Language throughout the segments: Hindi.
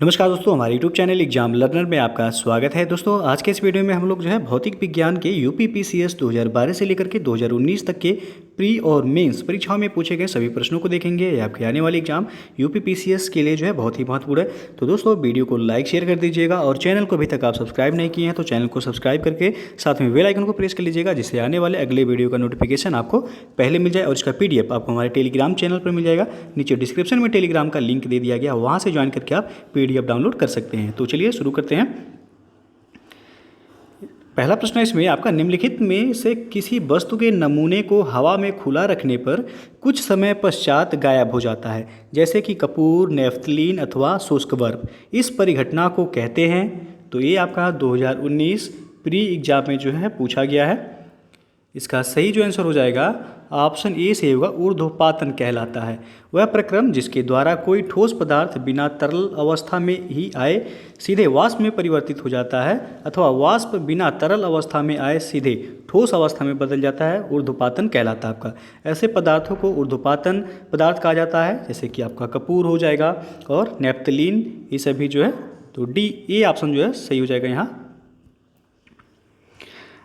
नमस्कार दोस्तों, हमारे YouTube चैनल एग्जाम लर्नर में आपका स्वागत है। दोस्तों आज के इस वीडियो में हम लोग जो है भौतिक विज्ञान के यूपीपीसीएस 2012 से लेकर के 2019 तक के प्री और मेंस परीक्षाओं में पूछे गए सभी प्रश्नों को देखेंगे। ये आपके आने वाले एग्जाम यूपीपीसीएस के लिए जो है बहुत ही महत्वपूर्ण है। तो दोस्तों वीडियो को लाइक शेयर कर दीजिएगा और चैनल को अभी तक आप सब्सक्राइब नहीं किए हैं तो चैनल को सब्सक्राइब करके साथ में बेल आइकन को प्रेस कर लीजिएगा, जिससे आने वाले अगले वीडियो का नोटिफिकेशन आपको पहले मिल जाए। और इसका PDF आपको हमारे टेलीग्राम चैनल पर मिल जाएगा। नीचे डिस्क्रिप्शन में टेलीग्राम का लिंक दे दिया गया, वहाँ से ज्वाइन करके आप PDF डाउनलोड कर सकते हैं। तो चलिए शुरू करते हैं। पहला प्रश्न है इसमें आपका, निम्नलिखित में से किसी वस्तु के नमूने को हवा में खुला रखने पर कुछ समय पश्चात गायब हो जाता है, जैसे कि कपूर, नेफ्थलीन अथवा शुष्क बर्फ। इस परिघटना को कहते हैं। तो ये आपका 2019 प्री एग्जाम में जो है पूछा गया है। इसका सही जो आंसर हो जाएगा ऑप्शन ए से होगा, ऊर्ध्वपातन कहलाता है। वह प्रक्रम जिसके द्वारा कोई ठोस पदार्थ बिना तरल अवस्था में ही आए सीधे वाष्प में परिवर्तित हो जाता है, अथवा वाष्प बिना तरल अवस्था में आए सीधे ठोस अवस्था में बदल जाता है, ऊर्ध्वपातन कहलाता है आपका। ऐसे पदार्थों को ऊर्ध्वपातन पदार्थ कहा जाता है, जैसे कि आपका कपूर हो जाएगा और नेफ्थलीन, ये सभी जो है। तो डी ए ऑप्शन जो है सही हो जाएगा यहाँ।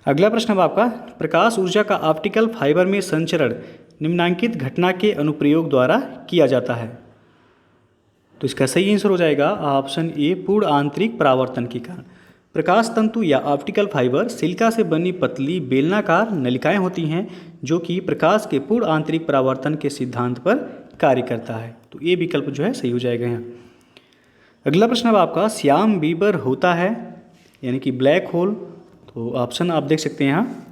अगला प्रश्न अब आपका, प्रकाश ऊर्जा का ऑप्टिकल फाइबर में संचरण निम्नांकित घटना के अनुप्रयोग द्वारा किया जाता है। तो इसका सही आंसर हो जाएगा ऑप्शन ए, पूर्ण आंतरिक परावर्तन के कारण। प्रकाश तंतु या ऑप्टिकल फाइबर सिलिका से बनी पतली बेलनाकार नलिकाएं होती हैं, जो कि प्रकाश के पूर्ण आंतरिक परावर्तन के सिद्धांत पर कार्य करता है। तो ये विकल्प जो है सही हो जाएगा यहाँ। अगला प्रश्न अब आपका, श्याम बीबर होता है यानी कि ब्लैक होल। तो ऑप्शन आप देख सकते हैं यहाँ।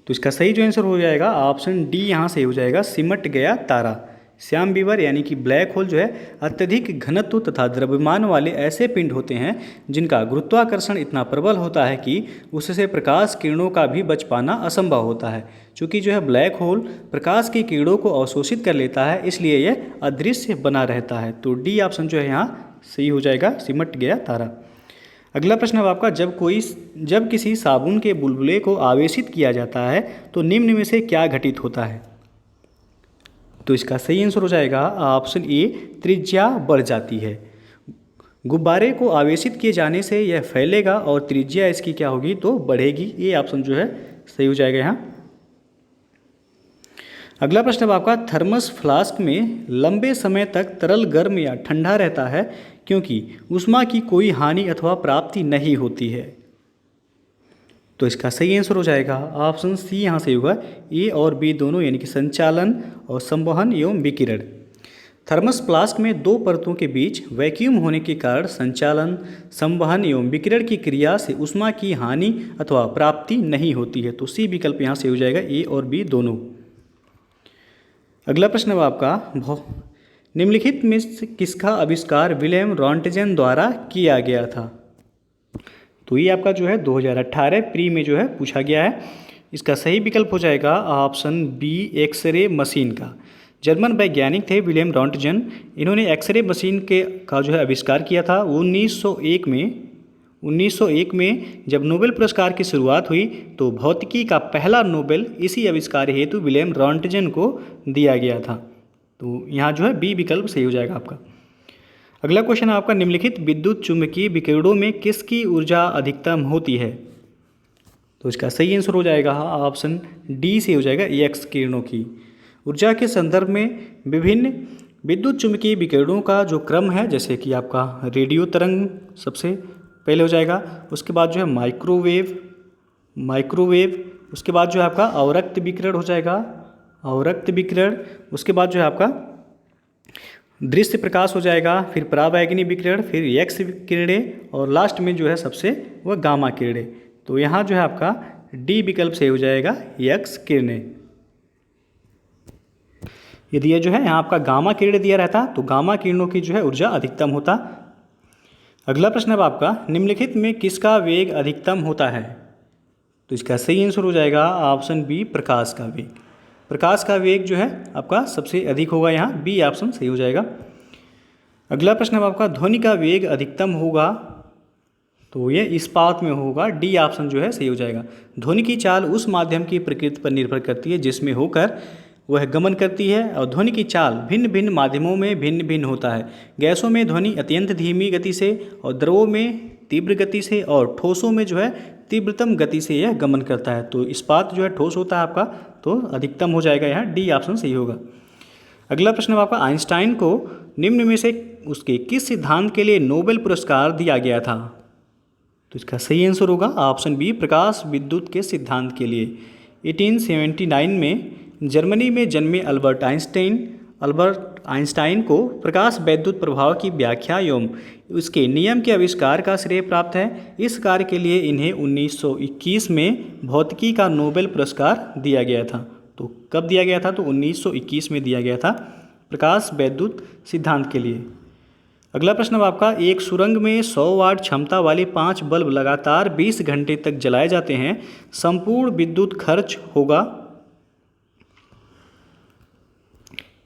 तो इसका सही जो आंसर हो जाएगा ऑप्शन डी यहाँ से हो जाएगा, सिमट गया तारा। श्याम बीबर यानी कि ब्लैक होल जो है अत्यधिक घनत्व तथा द्रव्यमान वाले ऐसे पिंड होते हैं जिनका गुरुत्वाकर्षण इतना प्रबल होता है कि उससे प्रकाश किरणों का भी बच पाना असंभव होता है। चूँकि जो है ब्लैक होल प्रकाश की किरणों को अवशोषित कर लेता है, इसलिए यह अदृश्य बना रहता है। तो डी ऑप्शन जो है यहाँ सही हो जाएगा, सिमट गया तारा। अगला प्रश्न अब आपका, जब किसी साबुन के बुलबुले को आवेशित किया जाता है तो निम्न में से क्या घटित होता है। तो इसका सही आंसर हो जाएगा ऑप्शन ए, त्रिज्या बढ़ जाती है। गुब्बारे को आवेशित किए जाने से यह फैलेगा और त्रिज्या इसकी क्या होगी तो बढ़ेगी। ये ऑप्शन जो है सही हो जाएगा यहाँ। अगला प्रश्न अब आपका, थर्मस फ्लास्क में लंबे समय तक तरल गर्म या ठंडा रहता है क्योंकि ऊष्मा की कोई हानि अथवा प्राप्ति नहीं होती है। तो इसका सही आंसर हो जाएगा ऑप्शन सी यहाँ से होगा, ए और बी दोनों यानी कि संचालन और संवहन एवं विकिरण। थर्मस फ्लास्क में दो परतों के बीच वैक्यूम होने के कारण संचालन, संवहन एवं विकिरण की क्रिया से ऊष्मा की हानि अथवा प्राप्ति नहीं होती है। तो सी विकल्प यहाँ से हो जाएगा, ए और बी दोनों। अगला प्रश्न अब आपका, निम्नलिखित में से किसका आविष्कार विलियम रॉन्टजन द्वारा किया गया था। तो ये आपका जो है 2018 प्री में जो है पूछा गया है। इसका सही विकल्प हो जाएगा ऑप्शन बी, एक्सरे मशीन का। जर्मन वैज्ञानिक थे विलियम रॉन्टजन। इन्होंने एक्सरे मशीन का जो है आविष्कार किया था 1901 में जब नोबेल पुरस्कार की शुरुआत हुई तो भौतिकी का पहला नोबेल इसी आविष्कार हेतु विलियम रॉन्टजन को दिया गया था। तो यहाँ जो है बी विकल्प सही हो जाएगा आपका। अगला क्वेश्चन आपका, निम्नलिखित विद्युत चुम्बकीय विकिरणों में किसकी ऊर्जा अधिकतम होती है। तो इसका सही आंसर हो जाएगा ऑप्शन डी से हो जाएगा, एक्स किरणों की। ऊर्जा के संदर्भ में विभिन्न विद्युत चुम्बकीय विकिरणों का जो क्रम है, जैसे कि आपका रेडियो तरंग सबसे पहले हो जाएगा, उसके बाद जो है माइक्रोवेव, उसके बाद जो है आपका अवरक्त विकिरण हो जाएगा, अवरक्त विकिरण, उसके बाद जो है आपका दृश्य प्रकाश हो जाएगा, फिर पराबैंगनी विकिरण, फिर एक्स किरणें और लास्ट में जो है सबसे वह गामा किरणें। तो यहाँ जो है आपका डी विकल्प से हो जाएगा, एक्स किरणें। यदि ये जो है यहाँ आपका गामा किरण दिया रहता तो गामा किरणों की जो है ऊर्जा अधिकतम होता। अगला प्रश्न अब आपका, निम्नलिखित में किसका वेग अधिकतम होता है। तो इसका सही आंसर हो जाएगा ऑप्शन बी, प्रकाश का वेग। प्रकाश का वेग जो है आपका सबसे अधिक होगा, यहाँ बी ऑप्शन सही हो जाएगा। अगला प्रश्न अब आपका, ध्वनि का वेग अधिकतम होगा तो ये इस्पात में होगा, डी ऑप्शन जो है सही हो जाएगा। ध्वनि की चाल उस माध्यम की प्रकृति पर निर्भर करती है जिसमें होकर वह गमन करती है और ध्वनि की चाल भिन्न भिन्न माध्यमों में भिन्न भिन्न होता है। गैसों में ध्वनि अत्यंत धीमी गति से और द्रवों में तीव्र गति से और ठोसों में जो है तीव्रतम गति से यह गमन करता है। तो इस्पात जो है ठोस होता है आपका, तो अधिकतम हो जाएगा यहाँ, डी ऑप्शन सही होगा। अगला प्रश्न है आपका, आइंस्टाइन को निम्न में से उसके किस सिद्धांत के लिए नोबेल पुरस्कार दिया गया था? तो इसका सही आंसर होगा ऑप्शन बी, प्रकाश विद्युत के सिद्धांत के लिए। 1879 में जर्मनी में जन्मे अल्बर्ट आइंस्टाइन को प्रकाश वैद्युत प्रभाव की व्याख्या एवं उसके नियम के आविष्कार का श्रेय प्राप्त है। इस कार्य के लिए इन्हें 1921 में भौतिकी का नोबेल पुरस्कार दिया गया था। तो कब दिया गया था? तो 1921 में दिया गया था, प्रकाश वैद्युत सिद्धांत के लिए। अगला प्रश्न है आपका, एक सुरंग में 100 वाट क्षमता वाले 5 बल्ब लगातार 20 घंटे तक जलाए जाते हैं, संपूर्ण विद्युत खर्च होगा?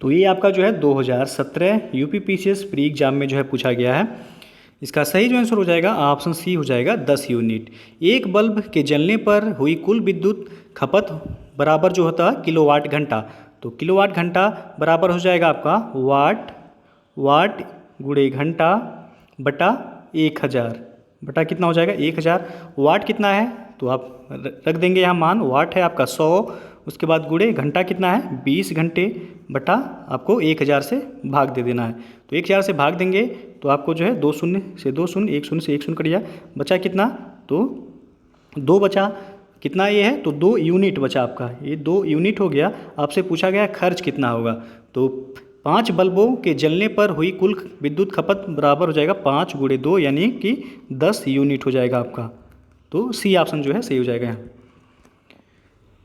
तो ये आपका जो है 2017 यूपीपीसीएस प्री एग्जाम में जो है पूछा गया है। इसका सही जो आंसर हो जाएगा ऑप्शन सी हो जाएगा 10 यूनिट। एक बल्ब के जलने पर हुई कुल विद्युत खपत बराबर जो होता है किलोवाट घंटा। तो किलोवाट घंटा बराबर हो जाएगा आपका वाट गुणे घंटा बटा 1000 बटा कितना हो जाएगा 1000। वाट कितना है तो आप रख देंगे यहाँ मान, वाट है आपका 100, उसके बाद गुणे घंटा कितना है 20 घंटे बटा आपको 1000 से भाग दे देना है। तो 1000 से भाग देंगे तो आपको जो है 2 शून्य से 2 शून्य, 1 शून्य से 1 शून्य कट गया, बचा कितना? तो 2 बचा। कितना ये है? तो 2 यूनिट बचा आपका, ये 2 यूनिट हो गया। आपसे पूछा गया खर्च कितना होगा, तो 5 बल्बों के जलने पर हुई कुल विद्युत खपत बराबर हो जाएगा 5 गुणे 2 यानी कि 10 यूनिट हो जाएगा आपका। तो सी ऑप्शन जो है सही हो जाएगा यहाँ।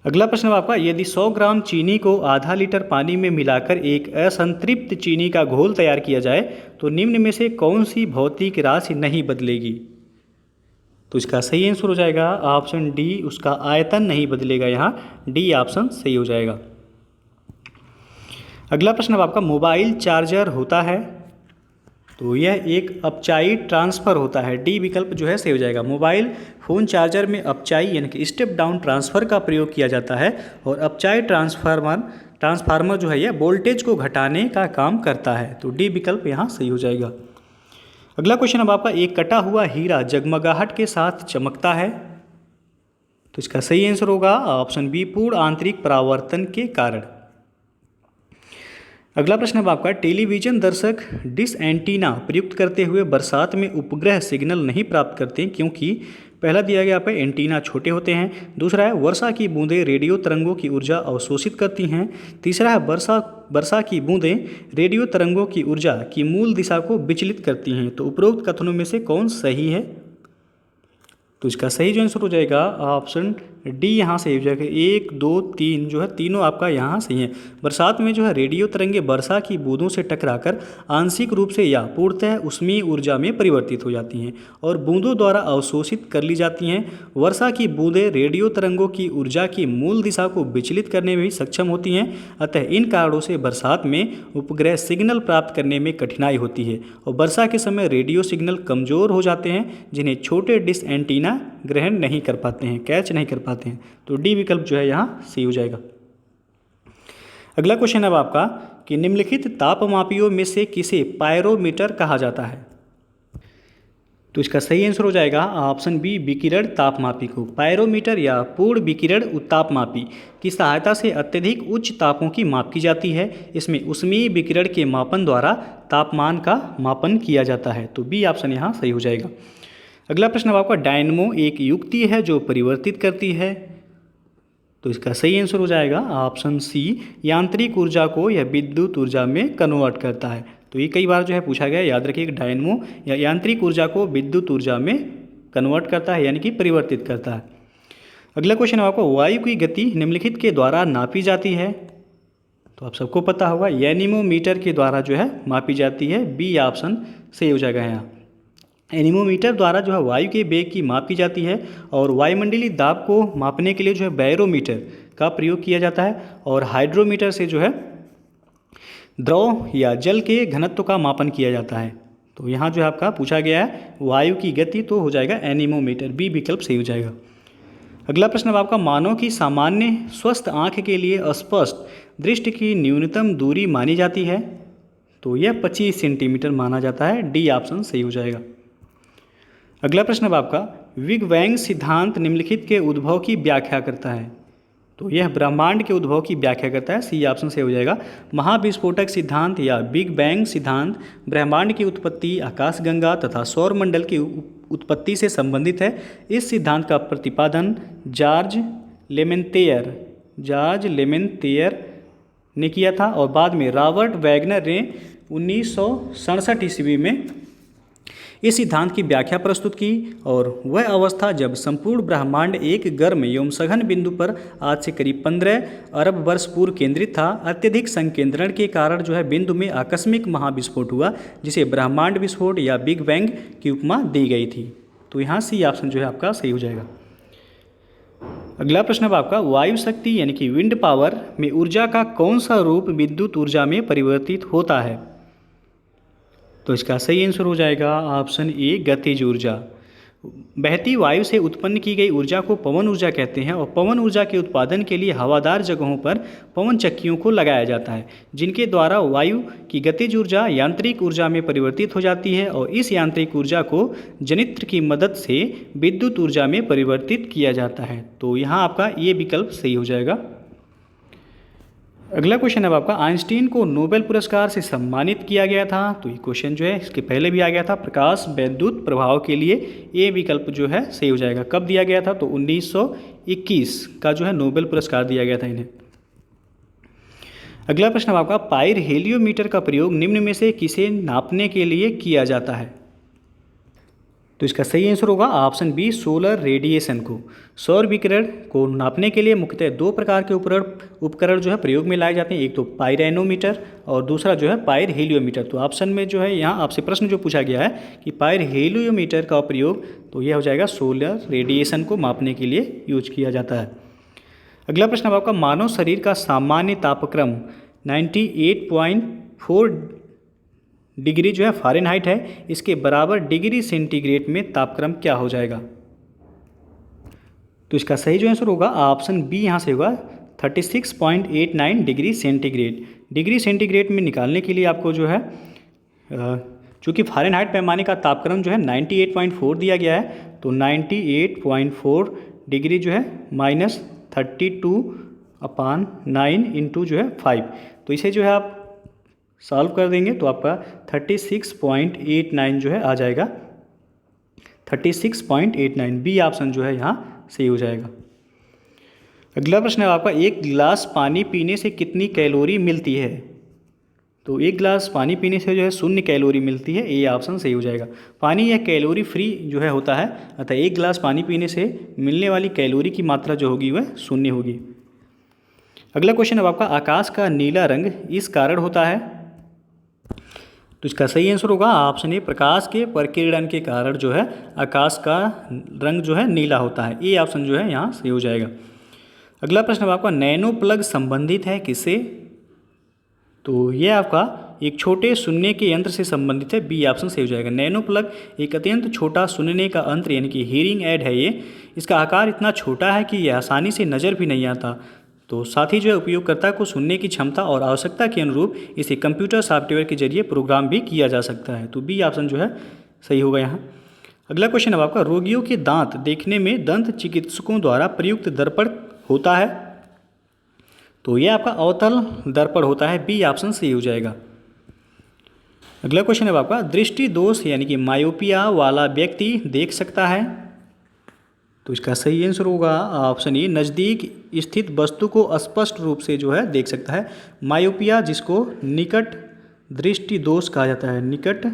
अगला प्रश्न है आपका, यदि 100 ग्राम चीनी को आधा लीटर पानी में मिलाकर एक असंतृप्त चीनी का घोल तैयार किया जाए तो निम्न में से कौन सी भौतिक राशि नहीं बदलेगी? तो इसका सही आंसर हो जाएगा ऑप्शन डी, उसका आयतन नहीं बदलेगा यहाँ, डी ऑप्शन सही हो जाएगा। अगला प्रश्न है आपका, मोबाइल चार्जर होता है तो यह एक अपचाई ट्रांसफ़र होता है, डी विकल्प जो है सही हो जाएगा। मोबाइल फ़ोन चार्जर में अपचाई यानी कि स्टेप डाउन ट्रांसफ़र का प्रयोग किया जाता है और अपचाई ट्रांसफार्मर जो है यह वोल्टेज को घटाने का काम करता है। तो डी विकल्प यहाँ सही हो जाएगा। अगला क्वेश्चन अब आपका, एक कटा हुआ हीरा जगमगाहट के साथ चमकता है तो इसका सही आंसर होगा ऑप्शन बी, पूर्ण आंतरिक परावर्तन के कारण। अगला प्रश्न है आपका, टेलीविज़न दर्शक डिश एंटीना प्रयुक्त करते हुए बरसात में उपग्रह सिग्नल नहीं प्राप्त करते क्योंकि पहला दिया गया पे एंटीना छोटे होते हैं, दूसरा है वर्षा की बूंदें रेडियो तरंगों की ऊर्जा अवशोषित करती हैं, तीसरा है वर्षा की बूंदें रेडियो तरंगों की ऊर्जा की मूल दिशा को विचलित करती हैं। तो उपरोक्त कथनों में से कौन सही है? तो इसका सही जो आंसर हो जाएगा ऑप्शन डी यहाँ सही हो जाएगा। 1 2 3 जो है तीनों आपका यहाँ सही है। बरसात में जो है रेडियो तरंगे वर्षा की बूंदों से टकराकर आंशिक रूप से या पूर्णतः ऊष्मीय ऊर्जा में परिवर्तित हो जाती हैं और बूंदों द्वारा अवशोषित कर ली जाती हैं। वर्षा की बूंदें रेडियो तरंगों की ऊर्जा की मूल दिशा को विचलित करने में भी सक्षम होती हैं, अतः इन कारणों से बरसात में उपग्रह सिग्नल प्राप्त करने में कठिनाई होती है और वर्षा के समय रेडियो सिग्नल कमज़ोर हो जाते हैं जिन्हें छोटे डिश एंटीना ग्रहण नहीं कर पाते हैं, कैच नहीं कर पाते हैं। तो डी विकल्प जो है यहाँ सही हो जाएगा। अगला क्वेश्चन है अब आपका कि निम्नलिखित तापमापियों में से किसे पायरोमीटर कहा जाता है? तो इसका सही आंसर हो जाएगा ऑप्शन बी, विकिरण तापमापी को। पायरोमीटर या पूर्ण विकिरण तापमापी की सहायता से अत्यधिक उच्च तापों की माप की जाती है। इसमें ऊष्मीय विकिरण के मापन द्वारा तापमान का मापन किया जाता है। तो बी ऑप्शन यहाँ सही हो जाएगा। अगला प्रश्न है आपका, डायनमो एक युक्ति है जो परिवर्तित करती है। तो इसका सही आंसर हो जाएगा ऑप्शन सी, यांत्रिक ऊर्जा को यह विद्युत ऊर्जा में कन्वर्ट करता है। तो ये कई बार जो है पूछा गया, याद रखिए डायनमो या यांत्रिक ऊर्जा को विद्युत ऊर्जा में कन्वर्ट करता है यानी कि परिवर्तित करता है। अगला क्वेश्चन है आपको, वायु की गति निम्नलिखित के द्वारा नापी जाती है। तो आप सबको पता होगा एनीमोमीटर के द्वारा जो है मापी जाती है। बी ऑप्शन सही हो जाएगा यहाँ। एनीमोमीटर द्वारा जो है वायु के वेग की माप की जाती है और वायुमंडलीय दाब को मापने के लिए जो है बैरोमीटर का प्रयोग किया जाता है और हाइड्रोमीटर से जो है द्रव या जल के घनत्व का मापन किया जाता है। तो यहाँ जो है आपका पूछा गया है वायु की गति, तो हो जाएगा एनीमोमीटर, बी विकल्प सही हो जाएगा। अगला प्रश्न अब आपका, मानव की सामान्य स्वस्थ आँख के लिए स्पष्ट दृष्टि की न्यूनतम दूरी मानी जाती है? तो यह 25 सेंटीमीटर माना जाता है। डी ऑप्शन सही हो जाएगा। अगला प्रश्न अब आपका, बिग बैंग सिद्धांत निम्नलिखित के उद्भव की व्याख्या करता है? तो यह ब्रह्मांड के उद्भव की व्याख्या करता है। सी ऑप्शन सही हो जाएगा। महाविस्फोटक सिद्धांत या बिग बैंग सिद्धांत ब्रह्मांड की उत्पत्ति, आकाशगंगा तथा सौरमंडल की उत्पत्ति से संबंधित है। इस सिद्धांत का प्रतिपादन जॉर्ज लेमेंतेयर ने किया था और बाद में रॉबर्ट वैगनर ने 1967 ईस्वी में इस सिद्धांत की व्याख्या प्रस्तुत की। और वह अवस्था जब संपूर्ण ब्रह्मांड एक गर्म एवं सघन बिंदु पर आज से करीब 15 अरब वर्ष पूर्व केंद्रित था। अत्यधिक संकेंद्रण के कारण जो है बिंदु में आकस्मिक महाविस्फोट हुआ, जिसे ब्रह्मांड विस्फोट या बिग बैंग की उपमा दी गई थी। तो यहाँ सी ऑप्शन जो है आपका सही हो जाएगा। अगला प्रश्न अब आपका, वायु शक्ति यानी कि विंड पावर में ऊर्जा का कौन सा रूप विद्युत ऊर्जा में परिवर्तित होता है? तो इसका सही आंसर हो जाएगा ऑप्शन ए, गतिज ऊर्जा। बहती वायु से उत्पन्न की गई ऊर्जा को पवन ऊर्जा कहते हैं और पवन ऊर्जा के उत्पादन के लिए हवादार जगहों पर पवन चक्कियों को लगाया जाता है, जिनके द्वारा वायु की गतिज ऊर्जा यांत्रिक ऊर्जा में परिवर्तित हो जाती है और इस यांत्रिक ऊर्जा को जनित्र की मदद से विद्युत ऊर्जा में परिवर्तित किया जाता है। तो यहाँ आपका ये विकल्प सही हो जाएगा। अगला क्वेश्चन अब आपका, आइंस्टीन को नोबेल पुरस्कार से सम्मानित किया गया था? तो ये क्वेश्चन जो है इसके पहले भी आ गया था। प्रकाश वैद्युत प्रभाव के लिए ये विकल्प जो है सही हो जाएगा। कब दिया गया था? तो 1921 का जो है नोबेल पुरस्कार दिया गया था इन्हें। अगला प्रश्न अब आपका, पायर हेलियोमीटर का प्रयोग निम्न में से किसे नापने के लिए किया जाता है? तो इसका सही आंसर होगा ऑप्शन बी, सोलर रेडिएशन को। सौर विकिरण को नापने के लिए मुख्यतः दो प्रकार के उपकरण जो है प्रयोग में लाए जाते हैं। एक तो पायरेनोमीटर और दूसरा जो है पायर हेलियोमीटर। तो ऑप्शन में जो है यहाँ आपसे प्रश्न जो पूछा गया है कि पायर हेलियोमीटर का प्रयोग, तो यह हो जाएगा सोलर रेडिएशन को मापने के लिए यूज किया जाता है। अगला प्रश्न आपका, मानव शरीर का सामान्य तापक्रम 98.4 डिग्री जो है फ़ारेनहाइट है। इसके बराबर डिग्री सेंटीग्रेड में तापक्रम क्या हो जाएगा? तो इसका सही जो आंसर होगा ऑप्शन बी यहाँ से होगा 36.89 डिग्री सेंटीग्रेड। डिग्री सेंटीग्रेड में निकालने के लिए आपको जो है चूँकि फ़ारेनहाइट पैमाने का तापक्रम जो है 98.4 दिया गया है, तो 98.4 डिग्री जो है -32/9 इंटू जो है 5, तो इसे जो है आप सॉल्व कर देंगे तो आपका 36.89 जो है आ जाएगा। 36.89 बी ऑप्शन जो है यहाँ सही हो जाएगा। अगला प्रश्न है आपका, एक गिलास पानी पीने से कितनी कैलोरी मिलती है? तो एक गिलास पानी पीने से जो है 0 कैलोरी मिलती है। ए ऑप्शन सही हो जाएगा। पानी यह कैलोरी फ्री जो है होता है, अतः एक गिलास पानी पीने से मिलने वाली कैलोरी की मात्रा जो होगी वह 0 होगी। अगला क्वेश्चन है आपका, आकाश का नीला रंग इस कारण होता है? तो इसका सही आंसर होगा ऑप्शन ए, प्रकाश के प्रकीर्णन के कारण जो है आकाश का रंग जो है नीला होता है। ए ऑप्शन जो है यहाँ सही हो जाएगा। अगला प्रश्न आपका, नैनो प्लग संबंधित है किससे? तो ये आपका एक छोटे सुनने के यंत्र से संबंधित है। बी ऑप्शन सही हो जाएगा। नैनो प्लग एक अत्यंत छोटा सुनने का यंत्र यानी कि हीयरिंग एड है ये। इसका आकार इतना छोटा है कि यह आसानी से नज़र भी नहीं आता, तो साथ ही जो है उपयोगकर्ता को सुनने की क्षमता और आवश्यकता के अनुरूप इसे कंप्यूटर सॉफ्टवेयर के जरिए प्रोग्राम भी किया जा सकता है। तो बी ऑप्शन जो है सही होगा यहाँ। अगला क्वेश्चन है आपका, रोगियों के दांत देखने में दंत चिकित्सकों द्वारा प्रयुक्त दर्पण होता है? तो यह आपका अवतल दर्पण होता है। बी ऑप्शन सही हो जाएगा। अगला क्वेश्चन है आपका, दृष्टि दोष यानी कि मायोपिया वाला व्यक्ति देख सकता है? तो इसका सही आंसर होगा ऑप्शन ए, नज़दीक स्थित वस्तु को स्पष्ट रूप से जो है देख सकता है। मायोपिया जिसको निकट दृष्टि दोष कहा जाता है। निकट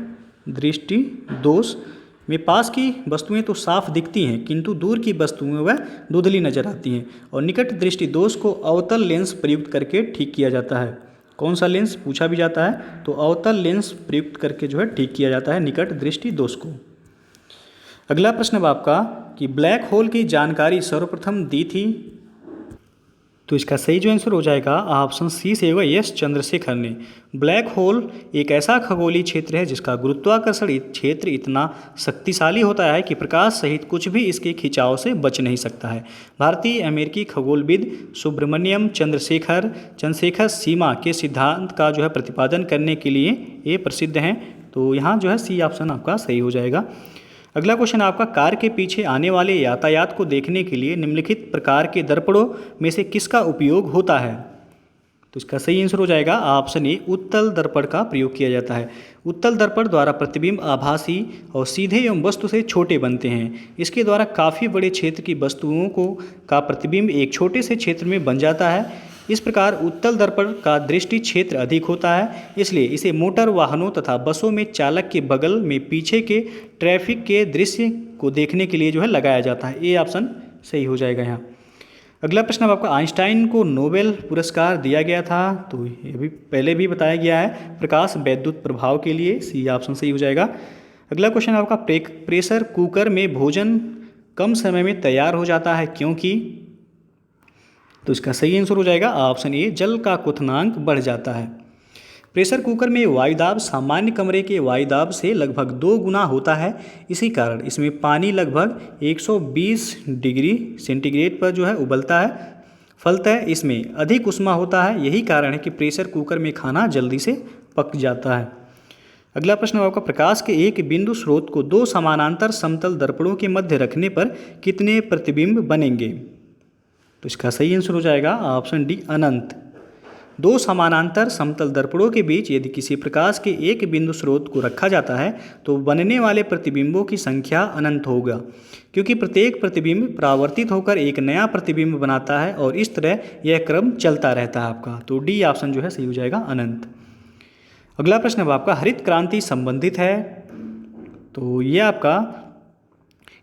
दृष्टि दोष में पास की वस्तुएं तो साफ दिखती हैं किंतु दूर की वस्तुएं वह धुंधली नजर आती हैं, और निकट दृष्टि दोष को अवतल लेंस प्रयुक्त करके ठीक किया जाता है। कौन सा लेंस पूछा भी जाता है, तो अवतल लेंस प्रयुक्त करके जो है ठीक किया जाता है निकट दृष्टि दोष को। अगला प्रश्न अब आपका कि ब्लैक होल की जानकारी सर्वप्रथम दी थी? तो इसका सही जो आंसर हो जाएगा ऑप्शन सी से होगा यस चंद्रशेखर ने। ब्लैक होल एक ऐसा खगोलीय क्षेत्र है जिसका गुरुत्वाकर्षण क्षेत्र इतना शक्तिशाली होता है कि प्रकाश सहित कुछ भी इसके खिंचाव से बच नहीं सकता है। भारतीय अमेरिकी खगोलविद सुब्रमण्यम चंद्रशेखर सीमा के सिद्धांत का जो है प्रतिपादन करने के लिए ये प्रसिद्ध हैं। तो यहाँ जो है सी ऑप्शन आपका सही हो जाएगा। अगला क्वेश्चन आपका, कार के पीछे आने वाले यातायात को देखने के लिए निम्नलिखित प्रकार के दर्पणों में से किसका उपयोग होता है? तो इसका सही आंसर हो जाएगा ऑप्शन ए, उत्तल दर्पण का प्रयोग किया जाता है। उत्तल दर्पण द्वारा प्रतिबिंब आभासी और सीधे एवं वस्तु से छोटे बनते हैं। इसके द्वारा काफ़ी बड़े क्षेत्र की वस्तुओं का प्रतिबिंब एक छोटे से क्षेत्र में बन जाता है। इस प्रकार उत्तल दर्पण का दृष्टि क्षेत्र अधिक होता है, इसलिए इसे मोटर वाहनों तथा बसों में चालक के बगल में पीछे के ट्रैफिक के दृश्य को देखने के लिए जो है लगाया जाता है। ये ऑप्शन सही हो जाएगा यहाँ। अगला प्रश्न अब आपका, आइंस्टाइन को नोबेल पुरस्कार दिया गया था, तो ये भी पहले भी बताया गया है, प्रकाश वैद्युत प्रभाव के लिए। सी ऑप्शन सही हो जाएगा। अगला क्वेश्चन आपका, प्रेशर कुकर में भोजन कम समय में तैयार हो जाता है क्योंकि? तो इसका सही आंसर हो जाएगा ऑप्शन ए, जल का क्वथनांक बढ़ जाता है। प्रेशर कुकर में वायुदाब सामान्य कमरे के वायुदाब से लगभग 2 गुना होता है। इसी कारण इसमें पानी लगभग 120 डिग्री सेंटीग्रेड पर जो है उबलता है। फलतः इसमें अधिक ऊष्मा होता है। यही कारण है कि प्रेशर कुकर में खाना जल्दी से पक जाता है। अगला प्रश्न आपका, प्रकाश के एक बिंदु स्रोत को 2 समानांतर समतल दर्पणों के मध्य रखने पर कितने प्रतिबिंब बनेंगे? तो इसका सही आंसर हो जाएगा ऑप्शन डी, अनंत। 2 समानांतर समतल दर्पणों के बीच यदि किसी प्रकाश के एक बिंदु स्रोत को रखा जाता है तो बनने वाले प्रतिबिंबों की संख्या अनंत होगा, क्योंकि प्रत्येक प्रतिबिंब परावर्तित होकर एक नया प्रतिबिंब बनाता है और इस तरह यह क्रम चलता रहता है आपका। तो डी ऑप्शन जो है सही हो जाएगा, अनंत। अगला प्रश्न अब आपका हरित क्रांति संबंधित है, तो यह आपका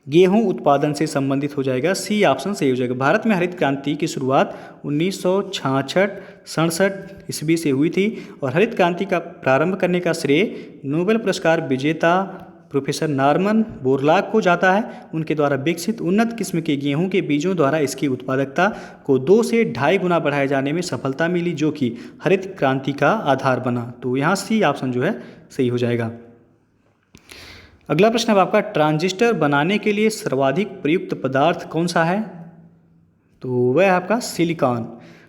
गेहूं उत्पादन से संबंधित हो जाएगा। सी ऑप्शन सही हो जाएगा। भारत में हरित क्रांति की शुरुआत 1966-67 ईस्वी से हुई थी और हरित क्रांति का प्रारंभ करने का श्रेय नोबेल पुरस्कार विजेता प्रोफेसर नॉर्मन बोरलॉग को जाता है। उनके द्वारा विकसित उन्नत किस्म के गेहूं के बीजों द्वारा इसकी उत्पादकता को 2 से 2.5 गुना बढ़ाए जाने में सफलता मिली, जो कि हरित क्रांति का आधार बना। तो यहाँ सी ऑप्शन जो है सही हो जाएगा। अगला प्रश्न अब आपका, ट्रांजिस्टर बनाने के लिए सर्वाधिक प्रयुक्त पदार्थ कौन सा है? तो वह है आपका सिलिकॉन।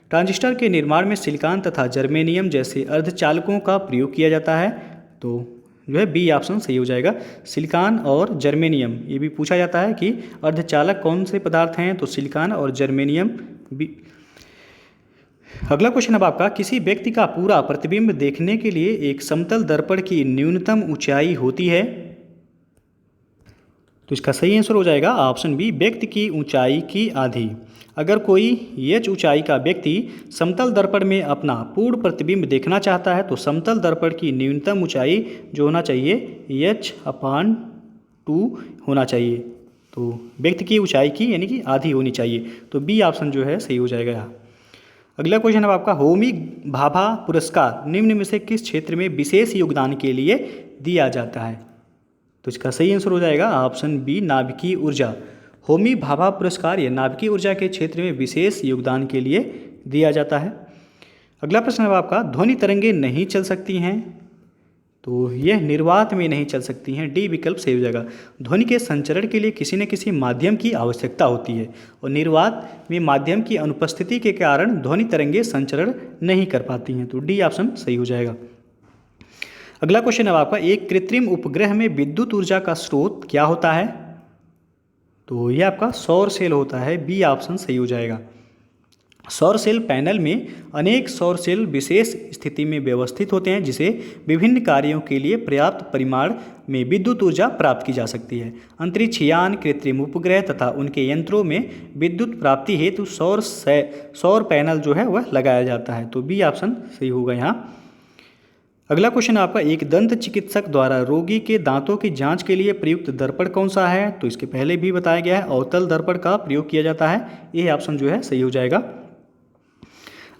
ट्रांजिस्टर के निर्माण में सिलिकॉन तथा जर्मेनियम जैसे अर्धचालकों का प्रयोग किया जाता है। तो जो है बी ऑप्शन सही हो जाएगा, सिलिकॉन और जर्मेनियम। ये भी पूछा जाता है कि अर्धचालक कौन से पदार्थ हैं, तो सिलिकॉन और जर्मेनियम भी। अगला क्वेश्चन अब आपका, किसी व्यक्ति का पूरा प्रतिबिंब देखने के लिए एक समतल दर्पण की न्यूनतम ऊंचाई होती है? तो इसका सही आंसर हो जाएगा ऑप्शन बी, व्यक्ति की ऊंचाई की आधी। अगर कोई एच ऊंचाई का व्यक्ति समतल दर्पण में अपना पूर्ण प्रतिबिंब देखना चाहता है तो समतल दर्पण की न्यूनतम ऊंचाई जो होना चाहिए h/2 होना चाहिए। तो व्यक्ति की ऊंचाई की यानी कि आधी होनी चाहिए। तो बी ऑप्शन जो है सही हो जाएगा यहाँ। अगला क्वेश्चन अब आपका, होमी भाभा पुरस्कार निम्न में से किस क्षेत्र में विशेष योगदान के लिए दिया जाता है? तो इसका सही आंसर हो जाएगा ऑप्शन बी, नाभिकीय ऊर्जा। होमी भाभा पुरस्कार यह नाभिकीय ऊर्जा के क्षेत्र में विशेष योगदान के लिए दिया जाता है। अगला प्रश्न है आपका, ध्वनि तरंगें नहीं चल सकती हैं? तो यह निर्वात में नहीं चल सकती हैं। डी विकल्प सही हो जाएगा। ध्वनि के संचरण के लिए किसी न किसी माध्यम की आवश्यकता होती है और निर्वात में माध्यम की अनुपस्थिति के कारण ध्वनि तरंगें संचरण नहीं कर पाती हैं। तो डी ऑप्शन सही हो जाएगा। अगला क्वेश्चन है आपका, एक कृत्रिम उपग्रह में विद्युत ऊर्जा का स्रोत क्या होता है? तो यह आपका सौर सेल होता है। बी ऑप्शन सही हो जाएगा। सौर सेल पैनल में अनेक सौर सेल विशेष स्थिति में व्यवस्थित होते हैं, जिसे विभिन्न कार्यों के लिए पर्याप्त परिमाण में विद्युत ऊर्जा प्राप्त की जा सकती है। अंतरिक्ष यान, कृत्रिम उपग्रह तथा उनके यंत्रों में विद्युत प्राप्ति हेतु सौर पैनल जो है वह लगाया जाता है। तो बी ऑप्शन सही होगा यहाँ। अगला क्वेश्चन आपका, एक दंत चिकित्सक द्वारा रोगी के दांतों की जांच के लिए प्रयुक्त दर्पण कौन सा है? तो इसके पहले भी बताया गया है, अवतल दर्पण का प्रयोग किया जाता है। ये ऑप्शन जो है सही हो जाएगा।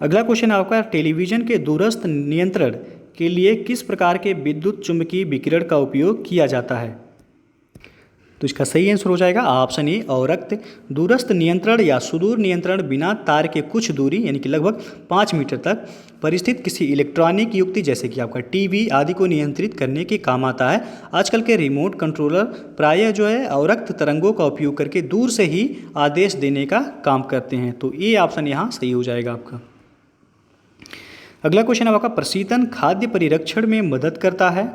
अगला क्वेश्चन आपका, टेलीविजन के दूरस्थ नियंत्रण के लिए किस प्रकार के विद्युत चुम्बकीय विकिरण का उपयोग किया जाता है? तो इसका सही आंसर हो जाएगा ऑप्शन ए अवरक्त। दूरस्थ नियंत्रण या सुदूर नियंत्रण बिना तार के कुछ दूरी यानी कि लगभग 5 मीटर तक परिस्थित किसी इलेक्ट्रॉनिक युक्ति जैसे कि आपका टीवी आदि को नियंत्रित करने के काम आता है। आजकल के रिमोट कंट्रोलर प्रायः जो है अवरक्त तरंगों का उपयोग करके दूर से ही आदेश देने का काम करते हैं। तो ये ऑप्शन यहाँ सही हो जाएगा आपका। अगला क्वेश्चन है आपका प्रशीतन खाद्य परिरक्षण में मदद करता है।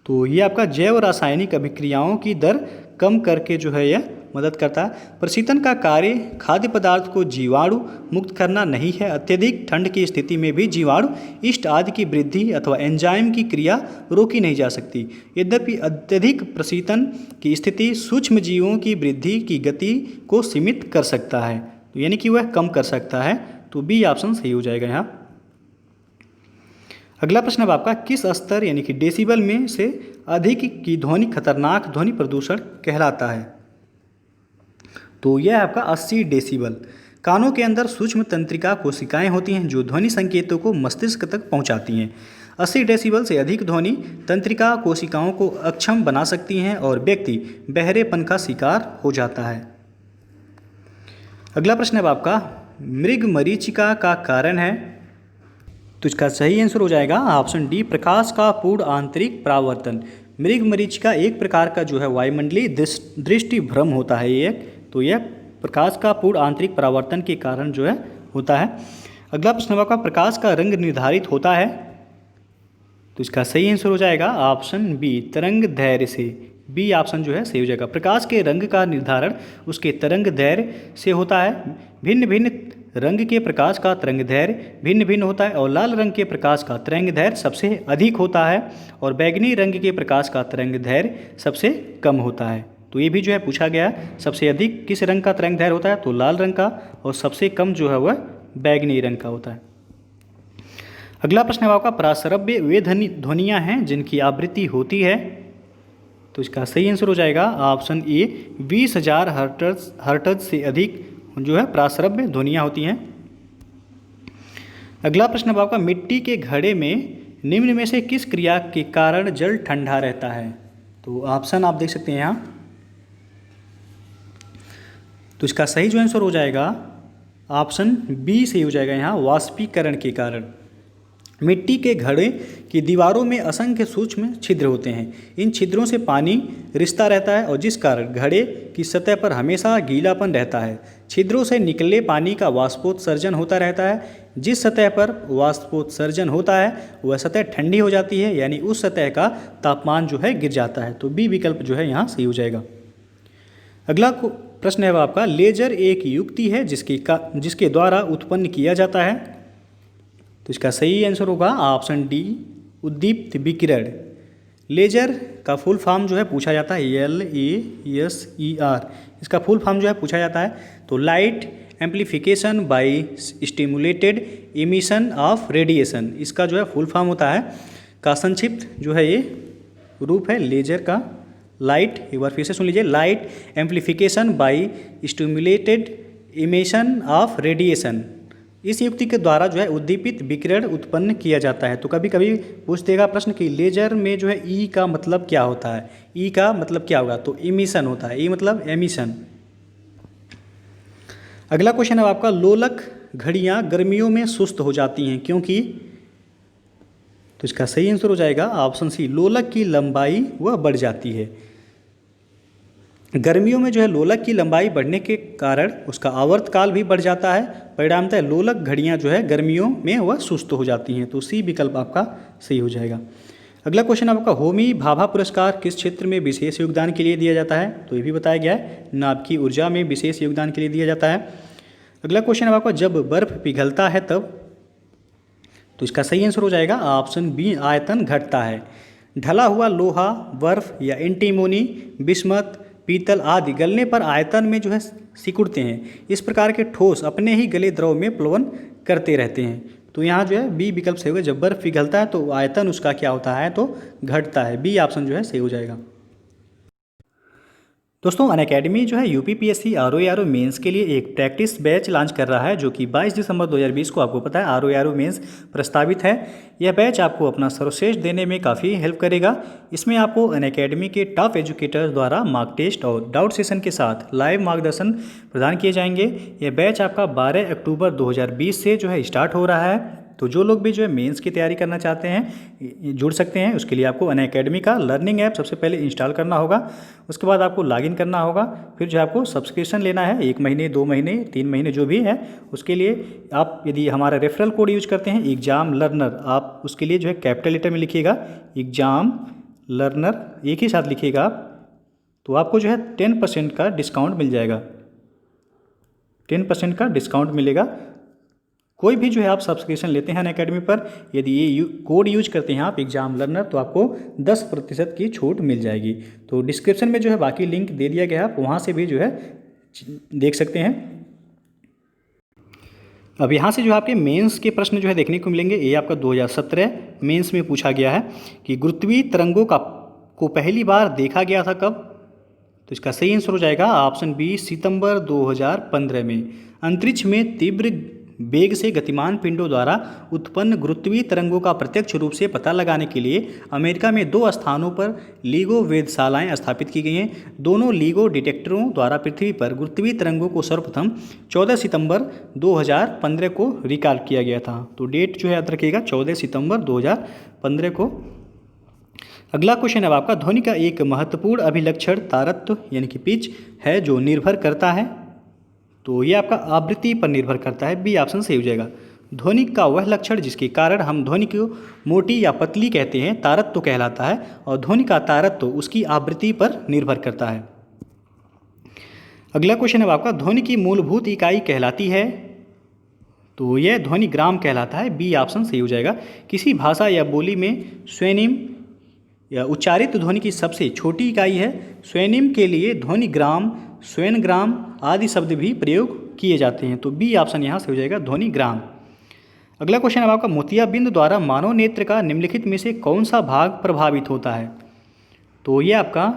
तो ये आपका जैव रासायनिक अभिक्रियाओं की दर कम करके जो है यह मदद करता है। प्रशीतन का कार्य खाद्य पदार्थ को जीवाणु मुक्त करना नहीं है। अत्यधिक ठंड की स्थिति में भी जीवाणु ईस्ट आदि की वृद्धि अथवा एंजाइम की क्रिया रोकी नहीं जा सकती। यद्यपि अत्यधिक प्रशीतन की स्थिति सूक्ष्म जीवों की वृद्धि की गति को सीमित कर सकता है, तो यानी कि वह कम कर सकता है। तो बी ऑप्शन सही हो जाएगा यहाँ। अगला प्रश्न अब आपका किस स्तर यानी कि डेसिबल में से अधिक की ध्वनि खतरनाक ध्वनि प्रदूषण कहलाता है। तो यह आपका 80 डेसिबल। कानों के अंदर सूक्ष्म तंत्रिका कोशिकाएं होती हैं जो ध्वनि संकेतों को मस्तिष्क तक पहुंचाती हैं। 80 डेसिबल से अधिक ध्वनि तंत्रिका कोशिकाओं को अक्षम बना सकती हैं और व्यक्ति बहरेपन का शिकार हो जाता है। अगला प्रश्न अब आपका मृग मरीचिका का कारण है। तो इसका सही आंसर हो जाएगा ऑप्शन डी प्रकाश का पूर्ण आंतरिक परावर्तन। मृग मरीचिका एक प्रकार का जो है वायुमंडलीय दृष्टि भ्रम होता है ये, तो यह प्रकाश का पूर्ण आंतरिक परावर्तन के कारण जो है होता है। अगला प्रश्न आपका प्रकाश का रंग निर्धारित होता है। तो इसका सही आंसर हो जाएगा ऑप्शन बी तरंग दैर्घ्य से। बी ऑप्शन जो है सही हो जाएगा। प्रकाश के रंग का निर्धारण उसके तरंग दैर्घ्य से होता है। भिन्न भिन्न रंग के प्रकाश का तरंग दैर्घ्य भिन्न भिन्न होता है और लाल रंग के प्रकाश का तरंग दैर्घ्य सबसे अधिक होता है और बैगनी रंग के प्रकाश का तरंग दैर्घ्य सबसे कम होता है। तो ये भी जो है पूछा गया सबसे अधिक किस रंग का तरंग दैर्घ्य होता है, तो लाल रंग का, और सबसे कम जो है वह बैगनी रंग का होता है। अगला प्रश्न है आपका प्रासरव्य वे ध्वनियाँ हैं जिनकी आवृत्ति होती है। तो इसका सही आंसर हो जाएगा ऑप्शन ए 20,000 हर्ट्ज से अधिक जो है प्रासरव्य ध्वनियाँ होती हैं। अगला प्रश्न अब आपका मिट्टी के घड़े में निम्न में से किस क्रिया के कारण जल ठंडा रहता है। तो ऑप्शन आप देख सकते हैं यहाँ। तो इसका सही जो आंसर हो जाएगा ऑप्शन बी सही हो जाएगा यहाँ वाष्पीकरण के कारण। मिट्टी के घड़े की दीवारों में असंख्य सूक्ष्म छिद्र होते हैं। इन छिद्रों से पानी रिसता रहता है और जिस कारण घड़े की सतह पर हमेशा गीलापन रहता है। छिद्रों से निकले पानी का वाष्पोत्सर्जन होता रहता है। जिस सतह पर वाष्पोत्सर्जन होता है वह सतह ठंडी हो जाती है, यानी उस सतह का तापमान जो है गिर जाता है। तो बी विकल्प जो है यहाँ सही हो जाएगा। अगला प्रश्न है आपका लेजर एक युक्ति है जिसके द्वारा उत्पन्न किया जाता है। तो इसका सही आंसर होगा ऑप्शन डी उद्दीप्त विकिरण। लेजर का फुल फॉर्म जो है पूछा जाता है LASER, इसका फुल फॉर्म जो है पूछा जाता है। तो light amplification by stimulated emission of radiation, इसका जो है फुल फॉर्म होता है। का संक्षिप्त जो है ये रूप है लेजर का। लाइट, एक बार फिर से सुन लीजिए, light amplification by stimulated emission of radiation. इस युक्ति के द्वारा जो है उद्दीपित विकिरण उत्पन्न किया जाता है। तो कभी कभी पूछ देगा प्रश्न कि लेजर में जो है ई का मतलब क्या होता है। ई का मतलब क्या होगा, तो इमिशन होता है। ई मतलब एमिशन। अगला क्वेश्चन है आपका लोलक घड़ियां गर्मियों में सुस्त हो जाती हैं क्योंकि। तो इसका सही आंसर हो जाएगा ऑप्शन सी लोलक की लंबाई वह बढ़ जाती है। गर्मियों में जो है लोलक की लंबाई बढ़ने के कारण उसका आवर्तकाल भी बढ़ जाता है। परिणामतः लोलक घड़ियां जो है गर्मियों में वह सुस्त हो जाती हैं। तो सी विकल्प आपका सही हो जाएगा। अगला क्वेश्चन आपका होमी भाभा पुरस्कार किस क्षेत्र में विशेष योगदान के लिए दिया जाता है। तो ये भी बताया गया है नाभिकीय ऊर्जा में विशेष योगदान के लिए दिया जाता है। अगला क्वेश्चन आपका जब बर्फ पिघलता है तब। तो इसका सही आंसर हो जाएगा ऑप्शन बी आयतन घटता है। ढला हुआ लोहा, बर्फ या एंटीमोनी, बिस्मथ, पीतल आदि गलने पर आयतन में जो है सिकुड़ते हैं। इस प्रकार के ठोस अपने ही गले द्रव में प्लवन करते रहते हैं। तो यहाँ जो है बी विकल्प सही होगा। जब बर्फ पिघलता है तो आयतन उसका क्या होता है, तो घटता है। बी ऑप्शन जो है सही हो जाएगा। दोस्तों अनअकैडमी जो है यूपीपीएससी आरओ मेंस के लिए एक प्रैक्टिस बैच लॉन्च कर रहा है जो कि 22 दिसंबर 2020 को आपको पता है आरओ मेंस प्रस्तावित है। यह बैच आपको अपना सर्वश्रेष्ठ देने में काफ़ी हेल्प करेगा। इसमें आपको अनअकैडमी के टॉप एजुकेटर्स द्वारा मॉक टेस्ट और डाउट सेशन के साथ लाइव मार्गदर्शन प्रदान किए जाएंगे। यह बैच आपका 12 अक्टूबर 2020 से जो है स्टार्ट हो रहा है। तो जो लोग भी जो है मेंस की तैयारी करना चाहते हैं जुड़ सकते हैं। उसके लिए आपको अनअकैडमी का लर्निंग ऐप सबसे पहले इंस्टॉल करना होगा। उसके बाद आपको लॉगिन करना होगा। फिर जो है आपको सब्सक्रिप्शन लेना है 1 महीने 2 महीने 3 महीने जो भी है। उसके लिए आप यदि हमारा रेफरल कोड यूज करते हैं एग्जाम लर्नर, आप उसके लिए जो है कैपिटल लेटर में लिखिएगा एग्जाम लर्नर एक ही साथ लिखिएगा आप, तो आपको जो है 10% का डिस्काउंट मिल जाएगा। 10% का डिस्काउंट मिलेगा। कोई भी जो है आप सब्सक्रिप्शन लेते हैं अनअकैडमी पर, यदि ये कोड यूज करते हैं आप एग्जाम लर्नर, तो आपको 10% की छूट मिल जाएगी। तो डिस्क्रिप्शन में जो है बाकी लिंक दे दिया गया है, आप वहाँ से भी जो है देख सकते हैं। अब यहाँ से जो आपके मेंस के प्रश्न जो है देखने को मिलेंगे। ये आपका 2017 मेंस में पूछा गया है कि गुरुत्वीय तरंगों को पहली बार देखा गया था कब। तो इसका सही आंसर हो जाएगा ऑप्शन बी सितंबर 2015 में। अंतरिक्ष में तीव्र वेग से गतिमान पिंडों द्वारा उत्पन्न गुरुत्वीय तरंगों का प्रत्यक्ष रूप से पता लगाने के लिए अमेरिका में 2 स्थानों पर लीगो वेधशालाएं स्थापित की गई हैं। दोनों लीगो डिटेक्टरों द्वारा पृथ्वी पर गुरुत्वीय तरंगों को सर्वप्रथम 14 सितंबर 2015 को रिकॉर्ड किया गया था। तो डेट जो है याद रखिएगा 14 सितंबर 2015 को। अगला क्वेश्चन है आपका, ध्वनि का एक महत्वपूर्ण अभिलक्षण तारत्व यानी कि पिच है जो निर्भर करता है। तो ये आपका आवृत्ति पर निर्भर करता है, बी ऑप्शन सही हो जाएगा। ध्वनि का वह लक्षण जिसके कारण हम ध्वनि को मोटी या पतली कहते हैं तारत्व कहलाता है, और ध्वनि का तारत्व उसकी आवृत्ति पर निर्भर करता है। अगला क्वेश्चन है आपका, ध्वनि की मूलभूत इकाई कहलाती है। तो यह ध्वनि ग्राम कहलाता है, बी ऑप्शन सही हो जाएगा। किसी भाषा या बोली में स्वेनिम या उच्चारित ध्वनि की सबसे छोटी इकाई है। स्वेनिम के लिए ध्वनि ग्राम, स्वेन ग्राम आदि शब्द भी प्रयोग किए जाते हैं। तो बी ऑप्शन यहाँ से हो जाएगा ध्वनि ग्राम। अगला क्वेश्चन है आपका, मोतियाबिंद द्वारा मानव नेत्र का निम्नलिखित में से कौन सा भाग प्रभावित होता है। तो ये आपका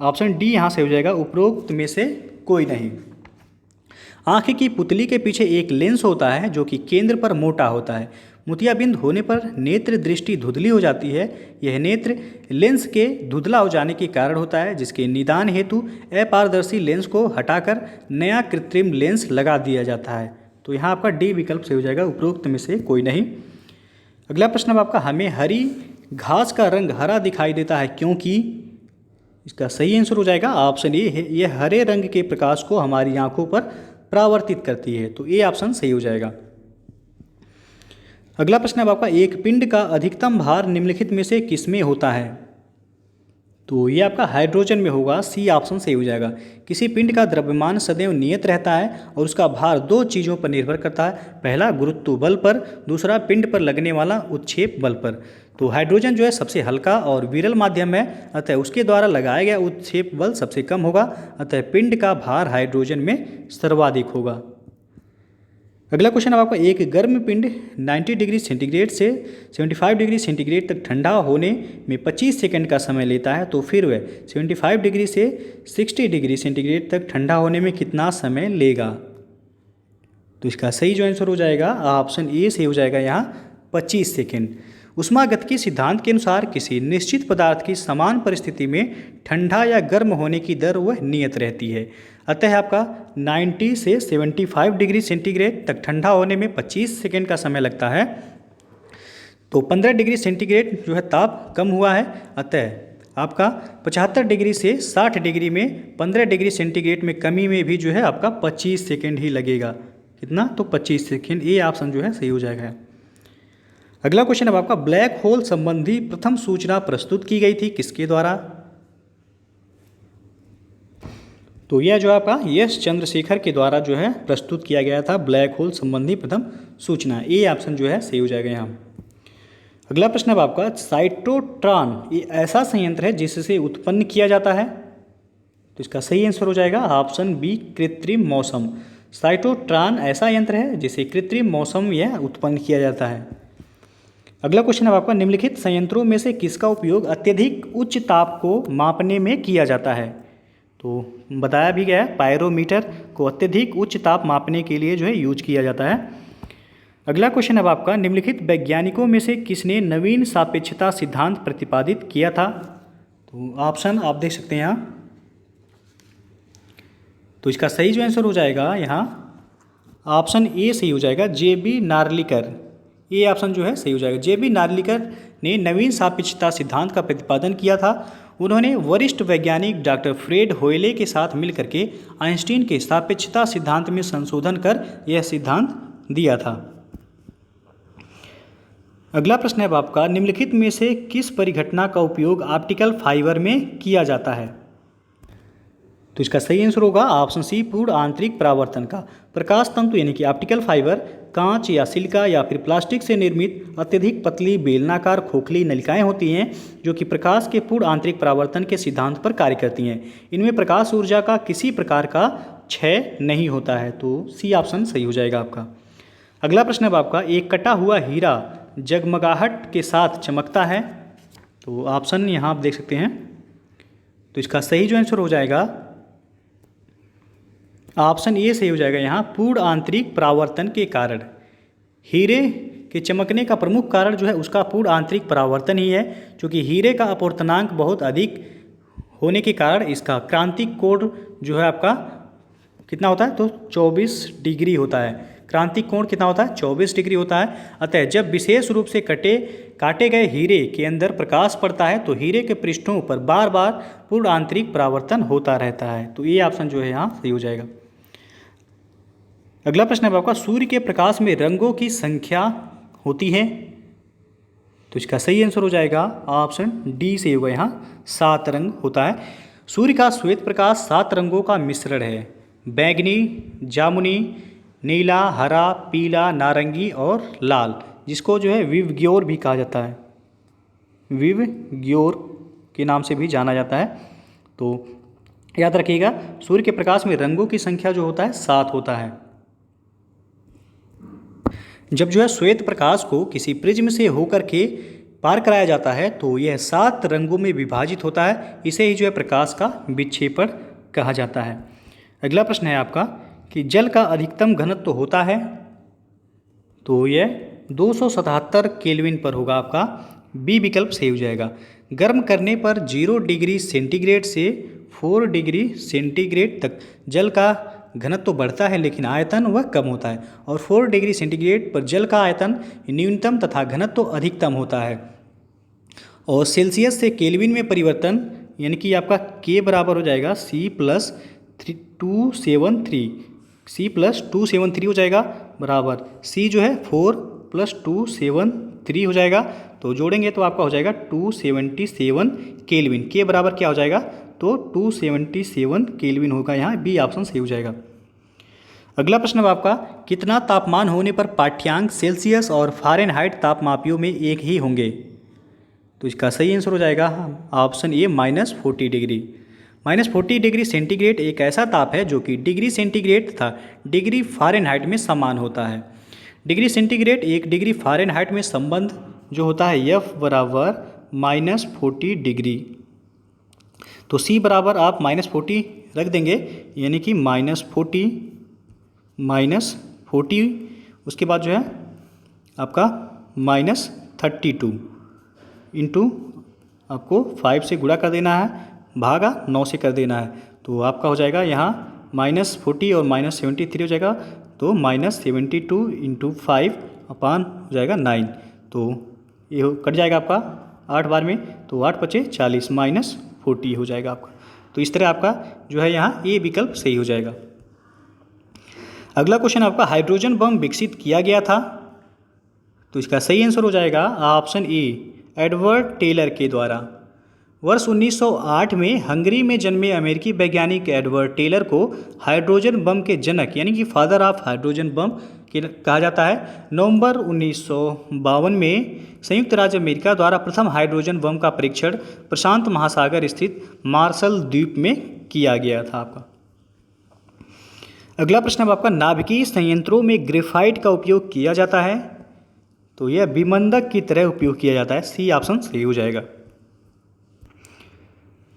ऑप्शन डी यहाँ से हो जाएगा, उपरोक्त में से कोई नहीं। आँख की पुतली के पीछे एक लेंस होता है जो कि केंद्र पर मोटा होता है। मोतियाबिंद होने पर नेत्र दृष्टि धुंधली हो जाती है। यह नेत्र लेंस के धुंधला हो जाने के कारण होता है, जिसके निदान हेतु अपारदर्शी लेंस को हटाकर नया कृत्रिम लेंस लगा दिया जाता है। तो यहाँ आपका डी विकल्प से हो जाएगा, उपरोक्त में से कोई नहीं। अगला प्रश्न आपका, हमें हरी घास का रंग हरा दिखाई देता है क्योंकि। इसका सही आंसर हो जाएगा ऑप्शन ए, यह हरे रंग के प्रकाश को हमारी आंखों पर परावर्तित करती है। तो ए ऑप्शन सही हो जाएगा। अगला प्रश्न है आपका, एक पिंड का अधिकतम भार निम्नलिखित में से किसमें होता है। तो ये आपका हाइड्रोजन में होगा, सी ऑप्शन सही हो जाएगा। किसी पिंड का द्रव्यमान सदैव नियत रहता है और उसका भार 2 चीज़ों पर निर्भर करता है। पहला गुरुत्व बल पर, दूसरा पिंड पर लगने वाला उत्क्षेप बल पर। तो हाइड्रोजन जो है सबसे हल्का और विरल माध्यम है, अतः उसके द्वारा लगाया गया उत्क्षेप बल सबसे कम होगा, अतः पिंड का भार हाइड्रोजन में सर्वाधिक होगा। अगला क्वेश्चन है आपका, एक गर्म पिंड 90 डिग्री सेंटीग्रेड से 75 डिग्री सेंटीग्रेड तक ठंडा होने में 25 सेकंड का समय लेता है, तो फिर वह 75 डिग्री से 60 डिग्री सेंटीग्रेड तक ठंडा होने में कितना समय लेगा। तो इसका सही जो आंसर हो जाएगा ऑप्शन ए सही हो जाएगा यहाँ 25 सेकंड। ऊष्मागतिकी सिद्धांत के अनुसार किसी निश्चित पदार्थ की समान परिस्थिति में ठंडा या गर्म होने की दर वह नियत रहती है, अतः आपका 90 से 75 डिग्री सेंटीग्रेड तक ठंडा होने में 25 सेकंड का समय लगता है। तो 15 डिग्री सेंटीग्रेड जो है ताप कम हुआ है, अतः आपका 75 डिग्री से 60 डिग्री में 15 डिग्री सेंटीग्रेड में कमी में भी जो है आपका 25 सेकंड ही लगेगा। कितना, तो 25 सेकंड। ये ऑप्शन जो है सही हो जाएगा। अगला क्वेश्चन है आपका, ब्लैक होल संबंधी प्रथम सूचना प्रस्तुत की गई थी किसके द्वारा। तो यह जो आपका यश चंद्रशेखर के द्वारा जो है प्रस्तुत किया गया था ब्लैक होल संबंधी प्रथम सूचना। ए ऑप्शन जो है सही हो जाएगा यहाँ। अगला प्रश्न है आपका, साइटोट्रॉन ये ऐसा संयंत्र है जिससे उत्पन्न किया जाता है। तो इसका सही आंसर हो जाएगा ऑप्शन बी, कृत्रिम मौसम। साइटोट्रॉन ऐसा यंत्र है जिसे कृत्रिम मौसम यह उत्पन्न किया जाता है। अगला क्वेश्चन है आपका, निम्नलिखित संयंत्रों में से किसका उपयोग अत्यधिक उच्च ताप को मापने में किया जाता है। तो बताया भी गया है, पायरोमीटर को अत्यधिक उच्च ताप मापने के लिए जो है यूज किया जाता है। अगला क्वेश्चन अब आपका, निम्नलिखित वैज्ञानिकों में से किसने नवीन सापेक्षता सिद्धांत प्रतिपादित किया था? तो ऑप्शन आप देख सकते हैं यहाँ। तो इसका सही जो आंसर हो जाएगा यहाँ ऑप्शन ए सही हो जाएगा, जे.बी. नार्लिकर। ये ऑप्शन जो है सही हो जाएगा। जे.बी. नार्लिकर ने नवीन सापेक्षता सिद्धांत का प्रतिपादन किया था। उन्होंने वरिष्ठ वैज्ञानिक डॉक्टर फ्रेड होयले के साथ मिलकर के आइंस्टीन के सापेक्षता सिद्धांत में संशोधन कर यह सिद्धांत दिया था। अगला प्रश्न है आपका, निम्नलिखित में से किस परिघटना का उपयोग ऑप्टिकल फाइबर में किया जाता है? तो इसका सही आंसर होगा ऑप्शन सी, पूर्ण आंतरिक परावर्तन का। प्रकाश तंतु यानी कि ऑप्टिकल फाइबर कांच या सिलिका या फिर प्लास्टिक से निर्मित अत्यधिक पतली बेलनाकार खोखली नलिकाएं होती हैं जो कि प्रकाश के पूर्ण आंतरिक परावर्तन के सिद्धांत पर कार्य करती हैं। इनमें प्रकाश ऊर्जा का किसी प्रकार का क्षय नहीं होता है। तो सी ऑप्शन सही हो जाएगा आपका। अगला प्रश्न है आपका, एक कटा हुआ हीरा जगमगाहट के साथ चमकता है। तो ऑप्शन यहाँ आप देख सकते हैं। तो इसका सही जो आंसर हो जाएगा ऑप्शन ए सही हो जाएगा यहाँ, पूर्ण आंतरिक परावर्तन के कारण। हीरे के चमकने का प्रमुख कारण जो है उसका पूर्ण आंतरिक परावर्तन ही है, क्योंकि हीरे का अपवर्तनांक बहुत अधिक होने के कारण इसका क्रांतिक कोण जो है आपका कितना होता है? तो 24 डिग्री होता है। क्रांतिक कोण कितना होता है? 24 डिग्री होता है। अतः जब विशेष रूप से काटे गए हीरे के अंदर प्रकाश पड़ता है तो हीरे के पृष्ठों पर बार बार पूर्ण आंतरिक परावर्तन होता रहता है। तो ये ऑप्शन जो है यहाँ सही हो जाएगा। अगला प्रश्न है आपका, सूर्य के प्रकाश में रंगों की संख्या होती है। तो इसका सही आंसर हो जाएगा ऑप्शन डी से होगा यहाँ, 7 रंग होता है। सूर्य का श्वेत प्रकाश 7 रंगों का मिश्रण है, बैंगनी, जामुनी, नीला, हरा, पीला, नारंगी और लाल, जिसको जो है विवग्योर भी कहा जाता है। विवग्योर के नाम से भी जाना जाता है। तो याद रखिएगा, सूर्य के प्रकाश में रंगों की संख्या जो होता है 7 होता है। जब जो है श्वेत प्रकाश को किसी प्रिज्म से होकर के पार कराया जाता है तो यह 7 रंगों में विभाजित होता है। इसे ही जो है प्रकाश का विक्षेपण कहा जाता है। अगला प्रश्न है आपका कि जल का अधिकतम घनत्व तो होता है। तो यह 277 केल्विन पर होगा आपका। बी विकल्प सही हो जाएगा। गर्म करने पर 0 डिग्री सेंटीग्रेड से 4 डिग्री सेंटीग्रेड तक जल का घनत्व तो बढ़ता है लेकिन आयतन वह कम होता है, और 4 डिग्री सेंटीग्रेड पर जल का आयतन न्यूनतम तथा घनत्व तो अधिकतम होता है। और सेल्सियस से केल्विन में परिवर्तन यानी कि आपका के बराबर हो जाएगा C+273 हो जाएगा बराबर C जो है 4+273 हो जाएगा। तो जोड़ेंगे तो आपका हो जाएगा 277 केल्विन। के बराबर क्या हो जाएगा? तो 277 केल्विन होगा यहाँ। बी ऑप्शन सही हो जाएगा। अगला प्रश्न है आपका, कितना तापमान होने पर पाठ्यांक सेल्सियस और फ़ारेनहाइट तापमापियों में एक ही होंगे? तो इसका सही आंसर हो जाएगा option A, -40 degree. -40 degree centigrade एक ऐसा ताप है जो कि डिग्री सेंटीग्रेड तथा डिग्री फ़ारेनहाइट में समान होता है। डिग्री सेंटीग्रेड 1 डिग्री फ़ारेनहाइट में संबंध जो होता है F बराबर -40 डिग्री। तो C बराबर आप -40 रख देंगे, यानी कि -40 उसके बाद जो है आपका -32 इंटू आपको 5 से गुणा कर देना है, भागा 9 से कर देना है। तो आपका हो जाएगा यहाँ -40 और -73 हो जाएगा। तो -72 इंटू 5 अपान हो जाएगा 9। तो ये कट जाएगा आपका 8 बार में, तो 8 × 5 = 40 -40 हो जाएगा आपका। तो इस तरह आपका जो है यहाँ ए विकल्प सही हो जाएगा। अगला क्वेश्चन आपका, हाइड्रोजन बम विकसित किया गया था। तो इसका सही आंसर हो जाएगा ऑप्शन ए, एडवर्ड टेलर के द्वारा। वर्ष 1908 में हंगरी में जन्मे अमेरिकी वैज्ञानिक एडवर्ड टेलर को हाइड्रोजन बम के जनक यानी कि फादर ऑफ हाइड्रोजन बम कहा जाता है। नवंबर 1952 में संयुक्त राज्य अमेरिका द्वारा प्रथम हाइड्रोजन बम का परीक्षण प्रशांत महासागर स्थित मार्शल द्वीप में किया गया था आपका। अगला प्रश्न आपका, नाभिकीय संयंत्रों में ग्रेफाइट का उपयोग किया जाता है। तो यह विमंदक की तरह उपयोग किया जाता है। सी ऑप्शन सही हो जाएगा।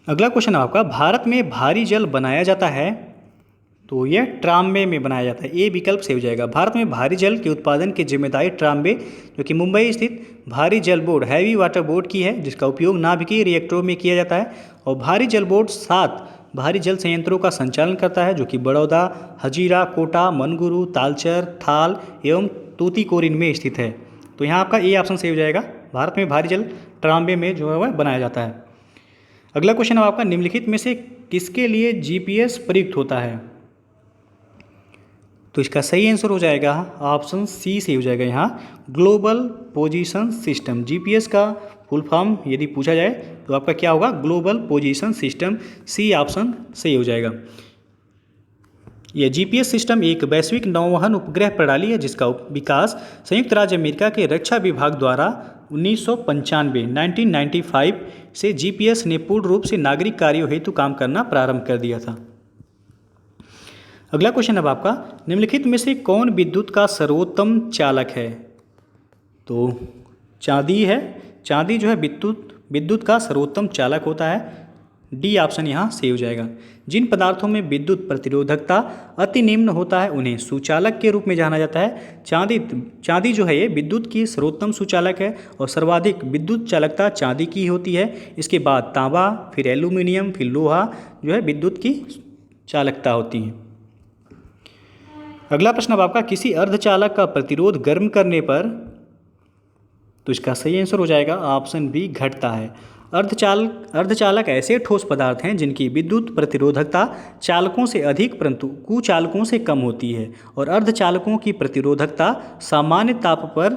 अगला क्वेश्चन आपका, भारत में भारी जल बनाया जाता है, तो यह ट्राम्बे में बनाया जाता है। ए विकल्प से हो जाएगा। भारत में भारी जल के उत्पादन की जिम्मेदारी ट्राम्बे, जो कि मुंबई स्थित भारी जल बोर्ड हैवी वाटर बोर्ड की है, जिसका उपयोग नाभिकीय रिएक्टरों में किया जाता है। और भारी जल बोर्ड 7 भारी जल संयंत्रों का संचालन करता है, जो कि बड़ौदा, हजीरा, कोटा, मनगुरु, तालचर, थाल एवं तूतीकोरिन में स्थित है। तो यहाँ आपका ए ऑप्शन सही हो जाएगा। भारत में भारी जल ट्राम्बे में जो है वह बनाया जाता है। अगला क्वेश्चन है आपका, निम्नलिखित में से किसके लिए जीपीएस प्रयुक्त होता है? तो इसका सही आंसर हो जाएगा ऑप्शन सी से हो जाएगा यहाँ, ग्लोबल पोजीशन सिस्टम। जीपीएस का फुल फॉर्म यदि पूछा जाए तो आपका क्या होगा, global position system. C option सही हो जाएगा। यह जीपीएस सिस्टम एक वैश्विक नौवहन उपग्रह प्रणाली है, जिसका विकास संयुक्त राज्य अमेरिका के रक्षा विभाग द्वारा 1995 से जीपीएस ने पूर्ण रूप से नागरिक कार्यों हेतु काम करना प्रारंभ कर दिया था। अगला क्वेश्चन अब आपका, निम्नलिखित में से कौन विद्युत का सर्वोत्तम चालक है? तो चांदी है। चांदी जो है विद्युत का सर्वोत्तम चालक होता है। डी ऑप्शन यहाँ सही हो जाएगा। जिन पदार्थों में विद्युत प्रतिरोधकता अति निम्न होता है उन्हें सुचालक के रूप में जाना जाता है। चांदी जो है ये विद्युत की सर्वोत्तम सुचालक है और सर्वाधिक विद्युत चालकता चांदी की होती है। इसके बाद तांबा, फिर एल्यूमिनियम, फिर लोहा जो है विद्युत की चालकता होती है। अगला प्रश्न अब आपका, किसी अर्धचालक का प्रतिरोध गर्म करने पर, तो इसका सही आंसर हो जाएगा ऑप्शन बी, घटता है। अर्धचालक ऐसे ठोस पदार्थ हैं जिनकी विद्युत प्रतिरोधकता चालकों से अधिक परंतु कुचालकों से कम होती है। और अर्धचालकों की प्रतिरोधकता सामान्य ताप पर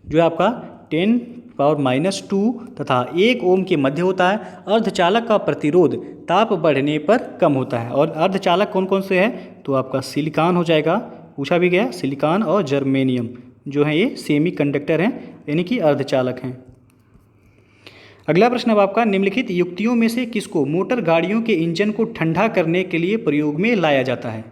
जो है आपका 10⁻² तथा 1 ओम के मध्य होता है। अर्धचालक का प्रतिरोध ताप बढ़ने पर कम होता है। और अर्धचालक कौन कौन से हैं? तो आपका सिलिकॉन हो जाएगा, पूछा भी गया। सिलिकॉन और जर्मेनियम जो है ये सेमीकंडक्टर हैं, यानी कि अर्धचालक हैं। अगला प्रश्न अब आपका, निम्नलिखित युक्तियों में से किसको मोटर गाड़ियों के इंजन को ठंडा करने के लिए प्रयोग में लाया जाता है?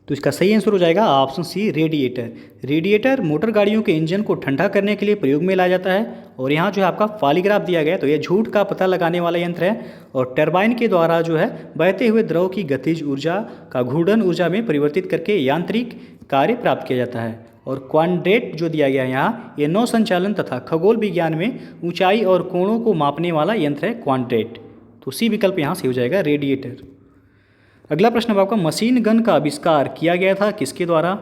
तो इसका सही आंसर हो जाएगा option C, radiator. Radiator motor गाड़ियों के इंजन को ठंडा करने के लिए प्रयोग में लाया जाता है। और यहाँ जो है आपका पॉलीग्राफ दिया गया है, तो यह झूठ का पता लगाने वाला यंत्र है। और टरबाइन के द्वारा जो है बहते हुए द्रव की गतिज ऊर्जा का घूर्णन ऊर्जा में परिवर्तित करके यांत्रिक कार्य प्राप्त किया जाता है। और क्वाड्रेंट जो दिया गया है यहाँ, ये नौ संचालन तथा खगोल विज्ञान में ऊंचाई और कोणों को मापने वाला यंत्र है क्वाड्रेंट। तो सी विकल्प यहाँ से हो जाएगा, रेडिएटर। अगला प्रश्न आपका, मशीन गन का आविष्कार किया गया था किसके द्वारा?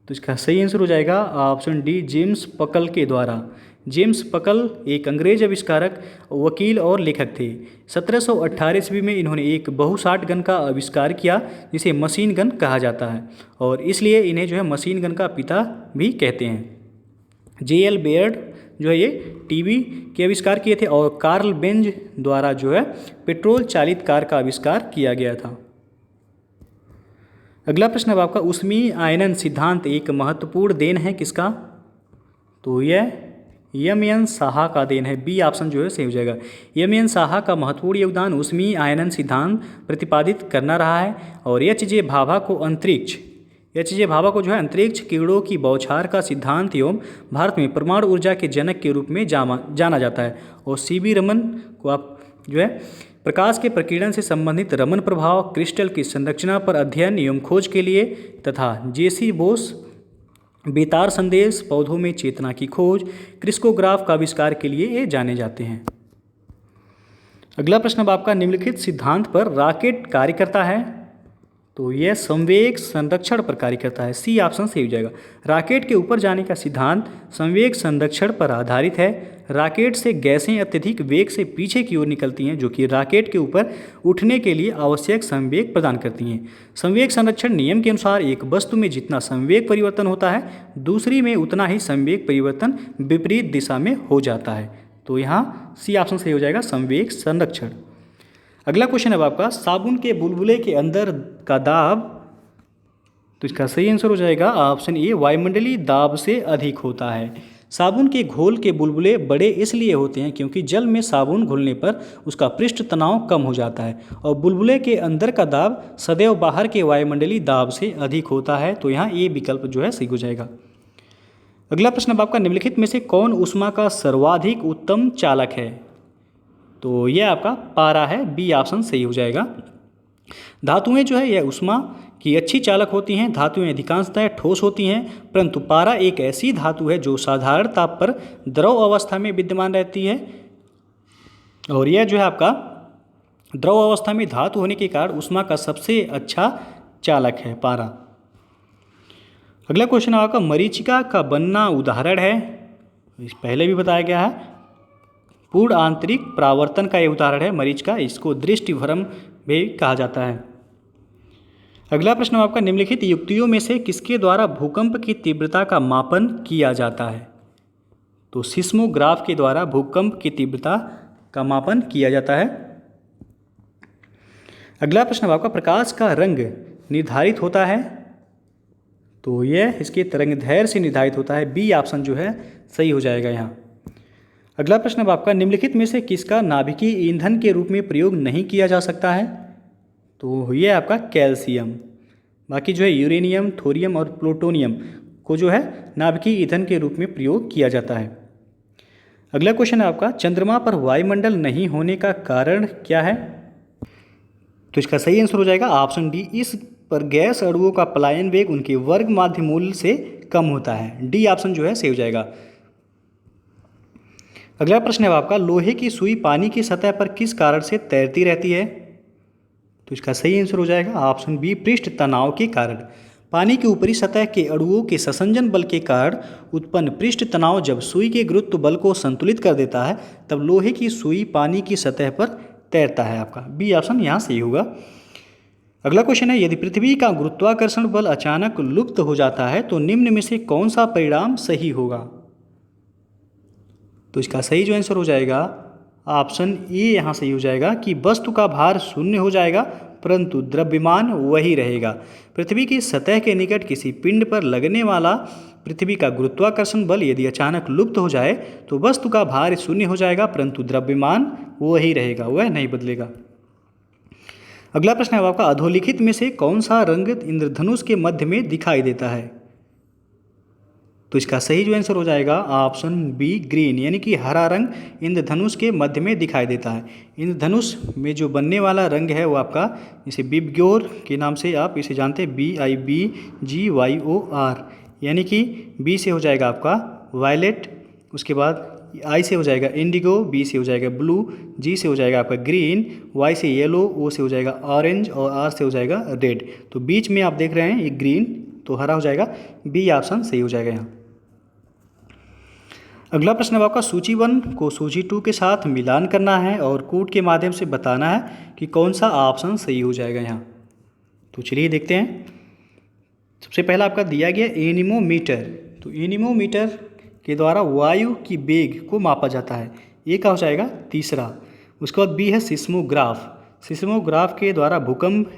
तो इसका सही आंसर हो जाएगा ऑप्शन डी, जेम्स पकल के द्वारा। जेम्स पकल एक अंग्रेज आविष्कारक, वकील और लेखक थे। 1718 ईस्वी में इन्होंने एक बहुशाट गन का आविष्कार किया, जिसे मशीन गन कहा जाता है। और इसलिए इन्हें जो है मशीन गन का पिता भी कहते हैं। J.L. बेयर्ड जो है ये टीवी के आविष्कार किए थे। और कार्ल बेंज द्वारा जो है पेट्रोल चालित कार का आविष्कार किया गया था। अगला प्रश्न अब आपका, ऊष्मीय आयनन सिद्धांत एक महत्वपूर्ण देन है किसका? तो यह एम.एन. साहा का देन है। बी ऑप्शन जो है सही हो जाएगा। एम.एन. साहा का महत्वपूर्ण योगदान ऊष्मीय आयनन सिद्धांत प्रतिपादित करना रहा है। और एच.जे. भाभा को जो है अंतरिक्ष किरणों की बौछार का सिद्धांत एवं भारत में परमाणु ऊर्जा के जनक के रूप में जाना जाता है। और सी.वी. रमन को आप जो है प्रकाश के प्रकीर्णन से संबंधित रमन प्रभाव, क्रिस्टल की संरचना पर अध्ययन एवं खोज के लिए तथा जे.सी. बोस बेतार संदेश, पौधों में चेतना की खोज, क्रिस्कोग्राफ का आविष्कार के लिए ये जाने जाते हैं। अगला प्रश्न अब आपका, निम्नलिखित सिद्धांत पर रॉकेट कार्य करता है? तो यह संवेग संरक्षण पर कार्य करता है। सी ऑप्शन सही हो जाएगा। रॉकेट के ऊपर जाने का सिद्धांत संवेग संरक्षण पर आधारित है। रॉकेट से गैसें अत्यधिक वेग से पीछे की ओर निकलती हैं, जो कि रॉकेट के ऊपर उठने के लिए आवश्यक संवेग प्रदान करती हैं। संवेग संरक्षण नियम के अनुसार एक वस्तु में जितना संवेग परिवर्तन होता है, दूसरी में उतना ही संवेग परिवर्तन विपरीत दिशा में हो जाता है। तो यहाँ सी ऑप्शन सही हो जाएगा, संवेग संरक्षण। अगला क्वेश्चन है आपका, साबुन के बुलबुले के अंदर का दाब, तो इसका सही आंसर हो जाएगा ऑप्शन ए, वायुमंडलीय दाब से अधिक होता है। साबुन के घोल के बुलबुले बड़े इसलिए होते हैं क्योंकि जल में साबुन घुलने पर उसका पृष्ठ तनाव कम हो जाता है। और बुलबुले के अंदर का दाब सदैव बाहर के वायुमंडलीय दाब से अधिक होता है। तो यहाँ ए विकल्प जो है सही हो जाएगा। अगला प्रश्न आपका, निम्नलिखित में से कौन ऊष्मा का सर्वाधिक उत्तम चालक है? तो यह आपका पारा है, बी ऑप्शन सही हो जाएगा। धातुएं जो है यह ऊष्मा की अच्छी चालक होती हैं। धातुएं अधिकांशतः ठोस होती हैं, परंतु पारा एक ऐसी धातु है जो साधारण ताप पर द्रव अवस्था में विद्यमान रहती है, और यह जो है आपका द्रव अवस्था में धातु होने के कारण ऊष्मा का सबसे अच्छा चालक है पारा। अगला क्वेश्चन आपका मरीचिका का बनना उदाहरण है, इस पहले भी बताया गया है। पूर्ण आंतरिक परावर्तन का यह उदाहरण है मरीचिका, इसको दृष्टिभ्रम भी कहा जाता है। अगला प्रश्न आपका निम्नलिखित युक्तियों में से किसके द्वारा भूकंप की तीव्रता का मापन किया जाता है? तो सिस्मोग्राफ के द्वारा भूकंप की तीव्रता का मापन किया जाता है। अगला प्रश्न आपका प्रकाश का रंग निर्धारित होता है, तो यह इसके तरंगदैर्घ्य से निर्धारित होता है, बी ऑप्शन जो है सही हो जाएगा यहाँ। अगला प्रश्न अब आपका निम्नलिखित में से किसका नाभिकीय ईंधन के रूप में प्रयोग नहीं किया जा सकता है? तो यह आपका कैल्शियम। बाकी जो है यूरेनियम, थोरियम और प्लूटोनियम को जो है नाभिकीय ईंधन के रूप में प्रयोग किया जाता है। अगला क्वेश्चन है आपका चंद्रमा पर वायुमंडल नहीं होने का कारण क्या है? तो इसका सही आंसर हो जाएगा ऑप्शन डी, इस पर गैस अणुओं का पलायन वेग उनके वर्ग माध्य मूल से कम होता है, डी ऑप्शन जो है सही हो जाएगा। अगला प्रश्न है आपका लोहे की सुई पानी की सतह पर किस कारण से तैरती रहती है? तो इसका सही आंसर हो जाएगा ऑप्शन बी, पृष्ठ तनाव के कारण। पानी की ऊपरी सतह के अणुओं के संसंजन बल के कारण उत्पन्न पृष्ठ तनाव जब सुई के गुरुत्व बल को संतुलित कर देता है, तब लोहे की सुई पानी की सतह पर तैरता है। आपका बी ऑप्शन यहाँ सही होगा। अगला क्वेश्चन है यदि पृथ्वी का गुरुत्वाकर्षण बल अचानक लुप्त हो जाता है तो निम्न में से कौन सा परिणाम सही होगा? तो इसका सही जो आंसर हो जाएगा ऑप्शन ए यहाँ सही हो जाएगा कि वस्तु का भार शून्य हो जाएगा परंतु द्रव्यमान वही रहेगा। पृथ्वी की सतह के निकट किसी पिंड पर लगने वाला पृथ्वी का गुरुत्वाकर्षण बल यदि अचानक लुप्त हो जाए तो वस्तु का भार शून्य हो जाएगा परंतु द्रव्यमान वही रहेगा, वह नहीं बदलेगा। अगला प्रश्न है आपका अधोलिखित में से कौन सा रंग इंद्रधनुष के मध्य में दिखाई देता है? तो इसका सही जो आंसर हो जाएगा ऑप्शन बी, ग्रीन, यानी कि हरा रंग इंद्रधनुष के मध्य में दिखाई देता है। इंद्रधनुष में जो बनने वाला रंग है वो आपका इसे बिबग्योर के नाम से आप इसे जानते हैं, BIBGYOR, यानी कि बी से हो जाएगा आपका वायलेट, उसके बाद आई से हो जाएगा इंडिगो, बी से हो जाएगा ब्लू, जी से हो जाएगा आपका ग्रीन, वाई से येलो, ओ से हो जाएगा ऑरेंज और आर से हो जाएगा रेड। तो बीच में आप देख रहे हैं ये ग्रीन, तो हरा हो जाएगा, बी ऑप्शन सही हो जाएगा यहाँ। अगला प्रश्न है आपका सूची 1 को सूची 2 के साथ मिलान करना है और कोड के माध्यम से बताना है कि कौन सा ऑप्शन सही हो जाएगा यहाँ। तो चलिए देखते हैं। सबसे पहला आपका दिया गया एनीमोमीटर, तो एनीमोमीटर के द्वारा वायु की वेग को मापा जाता है, ये क्या हो जाएगा तीसरा। उसके बाद बी है सिस्मोग्राफ, सिस्मोग्राफ के द्वारा भूकंप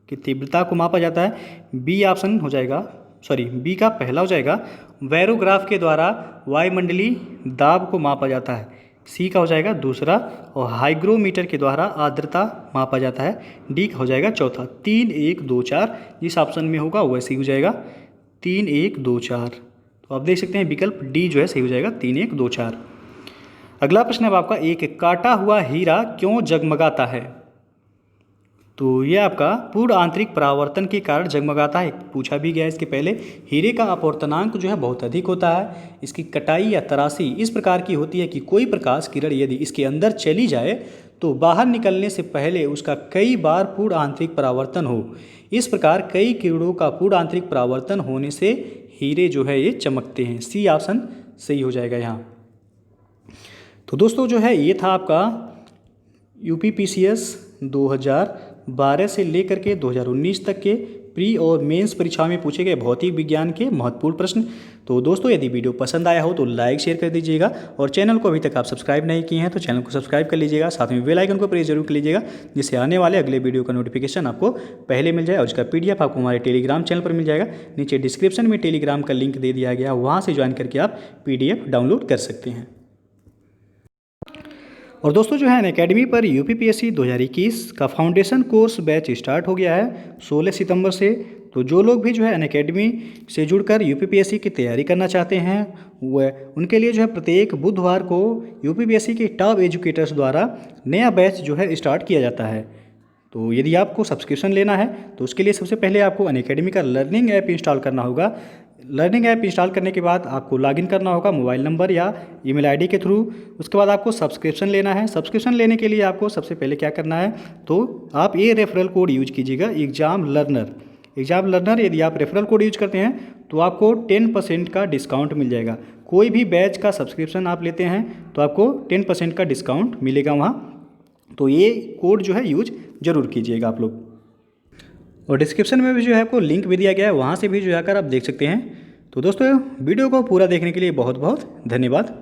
की तीव्रता को मापा जाता है, बी ऑप्शन हो जाएगा, सॉरी बी का पहला हो जाएगा। बैरोग्राफ के द्वारा वायुमंडलीय दाब को मापा जाता है, सी का हो जाएगा दूसरा। और हाइग्रोमीटर के द्वारा आर्द्रता मापा जाता है, डी का हो जाएगा चौथा। 3 1 2 4 जिस ऑप्शन में होगा वैसे ही हो जाएगा 3 1 2 4। तो आप देख सकते हैं विकल्प डी जो है सही हो जाएगा 3 1 2 4। अगला प्रश्न है आपका एक काटा हुआ हीरा क्यों जगमगाता है? तो यह आपका पूर्ण आंतरिक परावर्तन के कारण जगमगाता है, पूछा भी गया इसके पहले। हीरे का अपवर्तनांक जो है बहुत अधिक होता है, इसकी कटाई या तराशी इस प्रकार की होती है कि कोई प्रकाश किरण यदि इसके अंदर चली जाए तो बाहर निकलने से पहले उसका कई बार पूर्ण आंतरिक परावर्तन हो। इस प्रकार कई किरणों का पूर्ण आंतरिक परावर्तन होने से हीरे जो है ये चमकते हैं, सी ऑप्शन सही हो जाएगा यहाँ। तो दोस्तों जो है ये था आपका UPPCS 2012 से लेकर के 2019 तक के प्री और मेंस परीक्षाओं में पूछे गए भौतिक विज्ञान के महत्वपूर्ण प्रश्न। तो दोस्तों यदि वीडियो पसंद आया हो तो लाइक शेयर कर दीजिएगा, और चैनल को अभी तक आप सब्सक्राइब नहीं किए हैं तो चैनल को सब्सक्राइब कर लीजिएगा, साथ में बेल आइकन को प्रेस जरूर कर लीजिएगा जिससे आने वाले अगले वीडियो का नोटिफिकेशन आपको पहले मिल जाए। और इसका PDF आपको हमारे टेलीग्राम चैनल पर मिल जाएगा, नीचे डिस्क्रिप्शन में टेलीग्राम का लिंक दे दिया गया, वहाँ से ज्वाइन करके आप PDF डाउनलोड कर सकते हैं। और दोस्तों जो है अनअकैडमी पर UPPSC 2021 का फाउंडेशन कोर्स बैच स्टार्ट हो गया है 16 सितंबर से। तो जो लोग भी जो है अनअकैडमी से जुड़कर यूपीपीएससी की तैयारी करना चाहते हैं वह उनके लिए जो है प्रत्येक बुधवार को यूपीपीएससी के टॉप एजुकेटर्स द्वारा नया बैच जो है स्टार्ट किया जाता है। तो यदि आपको सब्सक्रिप्शन लेना है तो उसके लिए सबसे पहले आपको अनअकैडमी का लर्निंग ऐप इंस्टॉल करना होगा। लर्निंग ऐप इंस्टॉल करने के बाद आपको लॉगिन करना होगा मोबाइल नंबर या ईमेल आईडी के थ्रू। उसके बाद आपको सब्सक्रिप्शन लेना है। सब्सक्रिप्शन लेने के लिए आपको सबसे पहले क्या करना है, तो आप ये रेफरल कोड यूज कीजिएगा एग्ज़ाम लर्नर। एग्ज़ाम लर्नर यदि आप रेफरल कोड यूज करते हैं तो आपको 10% का डिस्काउंट मिल जाएगा। कोई भी बैच का सब्सक्रिप्शन आप लेते हैं तो आपको 10% का डिस्काउंट मिलेगा वहाँ। तो ये कोड जो है यूज ज़रूर कीजिएगा आप लोग। और डिस्क्रिप्शन में भी जो है आपको लिंक भी दिया गया है, वहाँ से भी जो जाकर आप देख सकते हैं। तो दोस्तों वीडियो को पूरा देखने के लिए बहुत बहुत धन्यवाद।